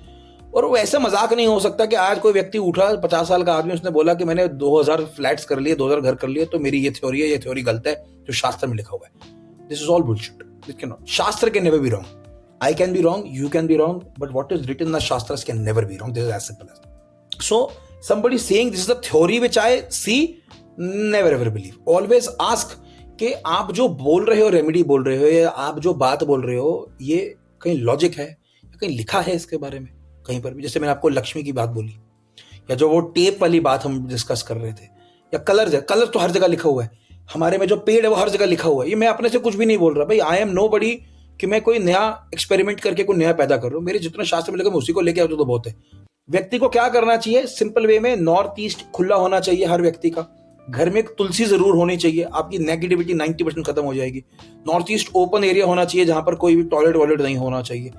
और वो ऐसा मजाक नहीं हो सकता कि आज कोई व्यक्ति उठा 50 साल का आदमी, उसने बोला कि मैंने 2000 फ्लैट्स कर लिए, 2000 घर कर लिए, तो मेरी ये थ्योरी है, ये थ्योरी गलत है जो शास्त्र में लिखा हुआ है। This is all bullshit. Shastra can never be wrong, I can be wrong, you can be wrong, but what is written in the shastras can never be wrong. This is as simple as that. So somebody saying this is a theory which I see, never ever believe. Always ask कि आप जो बोल रहे हो, remedy बोल रहे हो, या आप जो बात बोल रहे हो, ये कहीं लॉजिक है या कहीं लिखा है इसके बारे में कहीं पर भी। जैसे मैंने आपको लक्ष्मी की बात बोली, या जो वो टेप वाली बात हम डिस्कस कर रहे थे, या कलर है, कलर तो हर जगह लिखा हुआ है, हमारे में जो पेड़ है वो हर जगह लिखा हुआ है। ये मैं अपने से कुछ भी नहीं बोल रहा भाई, आई एम नो बडी कि मैं कोई नया एक्सपेरिमेंट करके कोई नया पैदा कर रहा हूँ। मेरे जितना शास्त्र में लगा मैं उसी को लेके आता तो बहुत है। व्यक्ति को क्या करना चाहिए, सिंपल वे में, नॉर्थ ईस्ट खुला होना चाहिए हर व्यक्ति का, घर में एक तुलसी जरूर होनी चाहिए, आपकी नेगेटिविटी 90% खत्म हो जाएगी। नॉर्थ ईस्ट ओपन एरिया होना चाहिए जहां पर कोई भी टॉयलेट वॉयलेट नहीं होना चाहिए।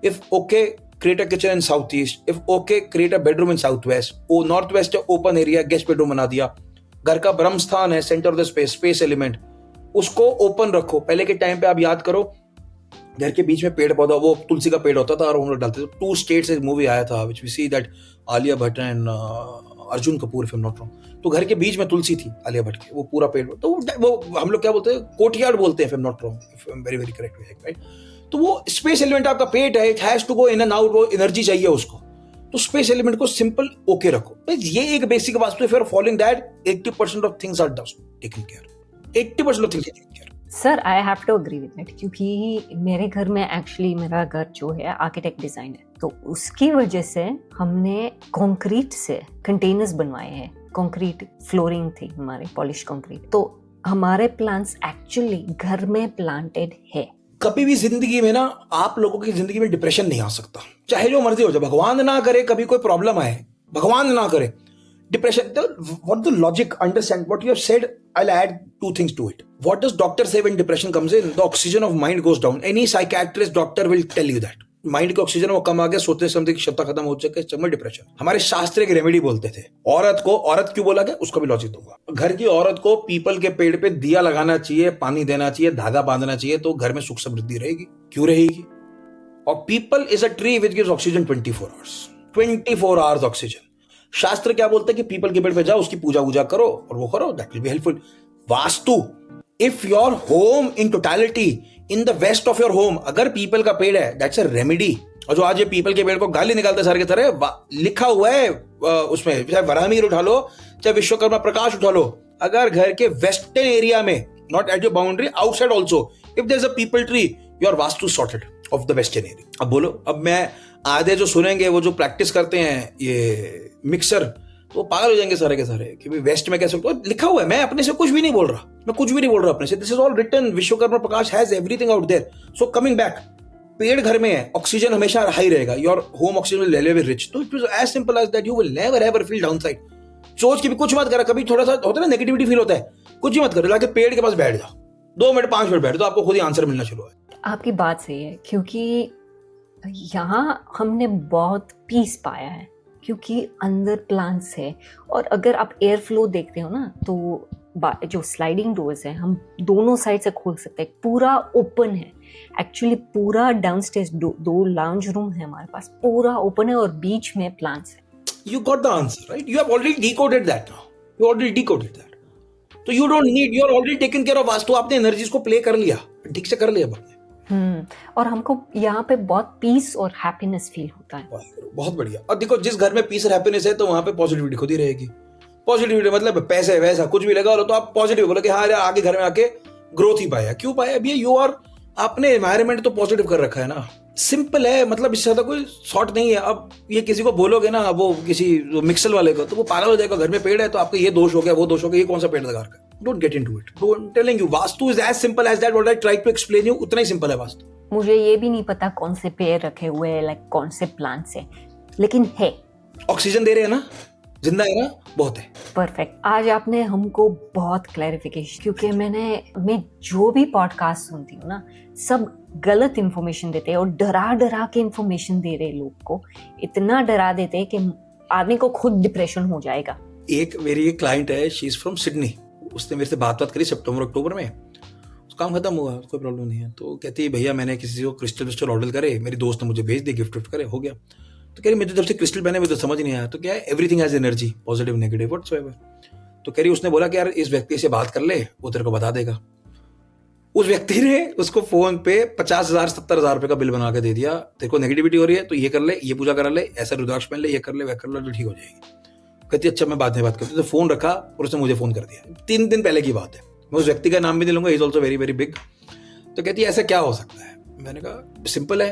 If okay create a kitchen in southeast, if okay create a bedroom in southwest। ओ north west open area, guest bedroom बना दिया। घर का ब्रह्म स्थान है, centre of the space element, उसको ओपन रखो। पहले के टाइम पे आप याद करो, घर के बीच में पेड़ पौधा, वो तुलसी का पेड़ होता था और हम लोग डालते थे। 2 States एक मूवी आया था which we see that Alia Bhatt and Arjun Kapoor, if I am not wrong. तो घर के बीच में तुलसी थी आलिया भट्ट के, वो पूरा पेड़, तो वो हम लोग क्या बोलते हैं, कोर्टयार्ड बोलते हैं, if I am not wrong, if I am very very correct, right. तो वो स्पेस एलिमेंट आपका पेट है, इट हैज टू गो इन एंड आउट, वो एनर्जी चाहिए उसको। तो स्पेस एलिमेंट को सिंपल ओके रखो। ये एक बेसिक वास्तु है। If you are following that, 80% of things are taken care. 80% of things are taken care. Sir I have to agree with it, क्योंकि मेरे घर में एक्चुअली मेरा घर जो है आर्किटेक्ट डिजाइन है, तो उसकी वजह से हमने कंक्रीट से कंटेनर्स बनवाए हैं। कंक्रीट फ्लोरिंग थी हमारे, पॉलिश कंक्रीट। तो हमारे प्लांट्स एक्चुअली घर में प्लांटेड है। कभी भी जिंदगी में ना, आप लोगों की जिंदगी में डिप्रेशन नहीं आ सकता, चाहे जो मर्जी हो जाए। भगवान ना करे कभी कोई प्रॉब्लम आए, भगवान ना करे depression. What the logic, understand what you have said. I'll add 2 things to it. What does doctor say when depression comes in? The oxygen of mind goes down. Any psychiatrist, doctor will tell you that. Mind का oxygen वो कम आ गया, सोते समझते क्षमता खत्म हो चुके, चमड़ depression. हमारे शास्त्र एक रेमेडी बोलते थे। औरत क्यों बोला गया, उसका भी लॉजिक दूंगा। घर की औरत को पीपल के पेड़ पे दिया लगाना चाहिए, पानी देना चाहिए, धागा बांधना चाहिए, तो घर में सुख समृद्धि रहेगी। क्यों रहेगी? और people is a tree which gives oxygen 24 hours, 24 hours oxygen. शास्त्र क्या बोलते हैं कि पीपल के पेड़ पे जाओ, उसकी पूजा वूजा करो और वो करो, that will be helpful. Vastu, if your home in totality in the west of your home, अगर पीपल का पेड़ है, दैट्स अ रेमेडी। और जो आज ये पीपल के पेड़ को गाली निकालते सारे के सारे, लिखा हुआ है उसमें, चाहे वराहमिहिर उठा लो, चाहे विश्वकर्मा प्रकाश उठा लो, अगर घर के वेस्टर्न एरिया में, not at your boundary, outside also, if there is a peepal tree, your Vastu sorted of the western area. अब बोलो, अब मैं आधे जो सुनेंगे वो जो प्रैक्टिस करते हैं ये मिक्सर, तो वो पागल हो जाएंगे सारे के सारे कि वेस्ट में कैसे। तो लिखा हुआ है, मैं अपने से कुछ भी नहीं बोल रहा, मैं कुछ भी नहीं बोल रहा अपने से। This is all written, Vishwakarma Prakash has everything out there. So coming back, पेड़ घर में है, ऑक्सीजन हमेशा हाई रहेगा, your home oxygen will be rich. तो it is as simple as that, you will never ever feel downside. सोच के भी कुछ मत करा, कभी थोड़ा सा होता है ना नेगेटिविटी फील होता है, कुछ भी मत करो, जाके पेड़ के पास बैठ जाओ, 2 मिनट 5 मिनट बैठ जाओ, आपको खुद ही आंसर मिलना शुरू है। आपकी बात सही है, क्योंकि यहाँ हमने बहुत पीस पाया है, क्योंकि अंदर प्लांट्स है। और अगर आप एयर फ्लो देखते हो ना, तो जो स्लाइडिंग डोर्स है हम दोनों साइड से खोल सकते हैं, पूरा ओपन है एक्चुअली। पूरा डाउनस्टेयर्स 2 लाउंज रूम है हमारे पास, पूरा ओपन है और बीच में प्लांट्स है। You got the answer, right? You have already decoded that now. You already decoded that. So you don't need, you are already taken care of vastu. आपने energies को play कर लिया, ठीक से कर लिया आपने। और हमको यहाँ पे बहुत पीस और हैप्पीनेस फील होता है। बहुत बढ़िया। और देखो, जिस घर में पीस और हैप्पीनेस है, तो वहां पे पॉजिटिविटी खुद ही रहेगी। पॉजिटिविटी मतलब पैसे वैसा कुछ भी लगा लो, तो आप पॉजिटिव बोलो कि हाँ यार, आगे घर में आके ग्रोथ ही पाया। क्यों पाया? अब ये यू आर, आपने एनवायरनमेंट तो पॉजिटिव कर रखा है ना। सिंपल है, मतलब इससे ज्यादा कोई शॉर्ट नहीं है। अब ये किसी को बोलोगे ना, वो किसी मिक्सर वाले को, तो वो पागल हो जाएगा। घर में पेड़ है तो आपका ये दोष हो गया, वो दोष हो गया, ये कौन सा पेड़ लगा रखा है। Don't get into it. Don't telling you, Vastu is as simple as that. What I try to explain you, उतना ही सिंपल है वास्तु। मुझे ये भी नहीं पता कौन से पेड़ रखे हुए हैं, लाइक कौन से प्लांट्स है, लेकिन है। ऑक्सीजन दे रहे हैं ना, जिंदा है ना, बहुत है। परफेक्ट। आज आपने हमको बहुत क्लैरिफिकेशन, क्योंकि मैं जो भी पॉडकास्ट सुनती हूँ ना, सब गलत इन्फॉर्मेशन देते हैं और डरा के इन्फॉर्मेशन दे रहे लोग को, इतना डरा देते हैं कि आदमी को खुद डिप्रेशन हो जाएगा। एक मेरी एक क्लाइंट है, शी इज फ्रॉम सिडनी। उसने मेरे से बात करी सितंबर अक्टूबर में, काम खत्म हुआ, कोई प्रॉब्लम नहीं है। तो कहती है भैया मैंने किसी को क्रिस्टल ऑर्डर करे, मेरी दोस्त ने मुझे भेज दी, गिफ्ट करे, हो गया। तो कह रही मुझे जब से क्रिस्टल पहने मुझे तो समझ नहीं आया, तो क्या है, everything has energy, positive negative whatsoever. तो कह रही उसने बोला कि यार इस व्यक्ति से बात कर ले, वो तेरे को बता देगा। उस व्यक्ति ने उसको फोन पे 50,000 70,000 रुपए का बिल बना के दे दिया, तेरे को नेगेटिविटी हो रही है तो ये कर ले, ये पूजा करा ले, ऐसा रुद्राक्ष पहन ले, ये कर ले, वह कर ले, तो ठीक हो जाएगी। कहती अच्छा मैं बाद में बात करती हूँ। तो फोन रखा और उसने मुझे फोन कर दिया। 3 दिन पहले की बात है, मैं उस व्यक्ति का नाम भी नहीं लूंगा, he is also very very big. तो कहती है ऐसा क्या हो सकता है? मैंने कहा सिंपल है,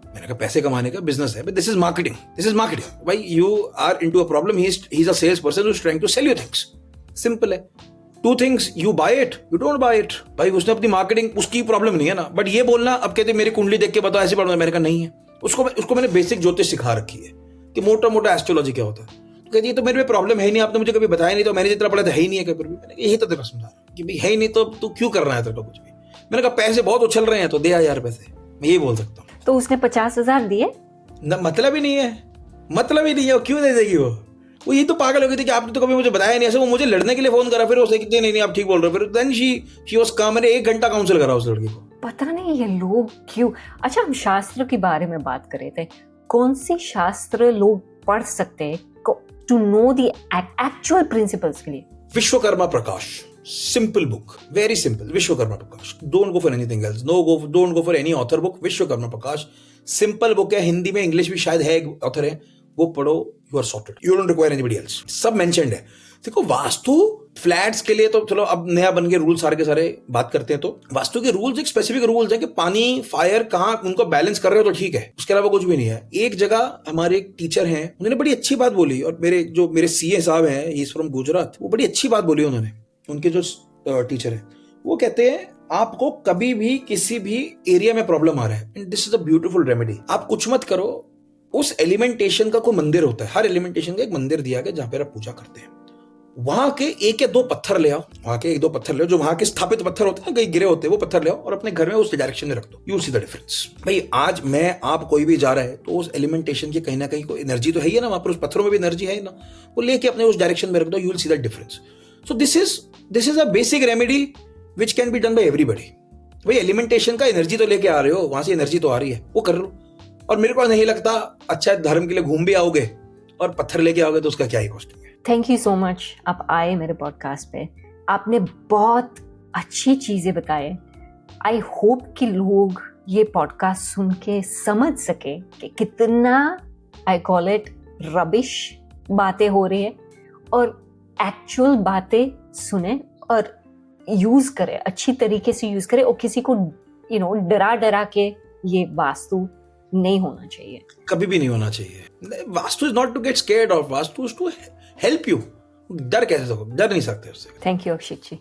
मैंने कहा पैसे कमाने का बिजनेस है, but this is marketing, this is marketing. भाई you are into a problem, he is a sales person who is trying to sell you things. Simple है। 2 things, you buy it, you don't buy it. भाई उसने अपनी marketing, उसकी problem नहीं है ना। But ये बोलना, अब कहते मेरी कुंडली देख के बताओ ऐसी प्रॉब्लम है, मैंने कहा नहीं है। उसको मैंने बेसिक ज्योतिष सिखा रखी है कि मोटा मोटा एस्ट्रोलॉजी क्या होता है। तो कहती है तो मेरे में प्रॉब्लम है नहीं, आपने मुझे कभी बताया नहीं, तो मैंने जितना पढ़ा था है ही नहीं है कभी भी। मैंने यही तो तेरा समझा रहा हूं कि भाई है ही नहीं तो तू क्यों कर रहा है तेरे को कुछ भी। मैंने कहा पैसे बहुत उछल रहे हैं तो दे आ यार पैसे, मैं यही बोल सकता हूँ। तो उसने 50,000 दिए? ना मतलब ही नहीं है, मतलब ही नहीं है, क्यों दे देगी वो ये तो पागल हो गई थी कि आपने तो कभी मुझे बताया नहीं। ऐसे वो मुझे लड़ने के लिए फोन करा, फिर उसे कि नहीं आप ठीक बोल रहे हो, फिर देन शी वाज काम। मैंने 1 घंटा काउंसिल करा उस लड़की को। पता नहीं ये लोग क्यों। अच्छा, हम शास्त्र के बारे में बात कर रहे थे, कौन से शास्त्र लोग पढ़ सकते हैं to know the actual principles के लिए? Vishwakarma Prakash, simple book, very simple. Vishwakarma Prakash, don't go for anything else, don't go for any author book. Vishwakarma Prakash simple book है, हिंदी में, इंग्लिश भी शायद है, एक ऑथर है, वो पढ़ो, you are sorted, you don't require anybody else. सब मेंशन्ड है। देखो वास्तु फ्लैट्स के लिए तो चलो अब नया बन के रूल सारे के सारे बात करते हैं, तो वास्तु के रूल्स एक स्पेसिफिक रूल्स है कि पानी फायर कहाँ उनको बैलेंस कर रहे हो तो ठीक है, उसके अलावा कुछ भी नहीं है। एक जगह हमारे एक टीचर हैं, उन्होंने बड़ी अच्छी बात बोली, और मेरे सीए साहब हैं, ही इज फ्रॉम गुजरात, वो बड़ी अच्छी बात बोली उन्होंने। उनके जो टीचर है वो कहते हैं आपको कभी भी किसी भी एरिया में प्रॉब्लम आ रहा है, and this is a beautiful remedy, आप कुछ मत करो, उस एलिमेंटेशन का कोई मंदिर होता है, हर एलिमेंटेशन का एक मंदिर दिया गया जहां पर आप पूजा करते हैं, वहां के 1 या 2 पत्थर ले आओ, वहां के 1-2 पत्थर ले आओ, जो वहां के स्थापित पत्थर होते हैं, कहीं गिरे होते हैं, वो पत्थर ले आओ और अपने घर में उस डायरेक्शन में रख दो, you will see the difference. भाई आज मैं आप कोई भी जा रहा है तो उस एलिमेंटेशन की कहीं ना कहीं कोई एनर्जी तो है ही ना, वहां पर उस पत्थरों में भी एनर्जी है ना, वो लेके अपने उस डायरेक्शन में रख दो, you will see the difference. So this is a basic remedy which can be done by everybody. भाई एलिमेंटेशन का एनर्जी तो लेके आ रहे हो, वहां से एनर्जी तो आ रही है, वो कर लो। और मेरे को नहीं लगता अच्छा धर्म के लिए घूम भी आओगे और पत्थर लेके आओगे तो उसका क्या ही कॉस्ट है। थैंक यू सो मच, आप आए मेरे पॉडकास्ट पे, आपने बहुत अच्छी चीजें बताए। आई होप कि लोग ये पॉडकास्ट सुन के समझ सके कि कितना आई कॉल इट रबिश बातें हो रही है, और एक्चुअल बातें सुने और यूज करें, अच्छी तरीके से यूज करें, और किसी को डरा के ये वास्तु नहीं होना चाहिए, कभी भी नहीं होना चाहिए। Vastu is not to get scared of, Vastu is to help you. डर कैसे सकते, डर नहीं सकते उससे। Thank you Akshit ji.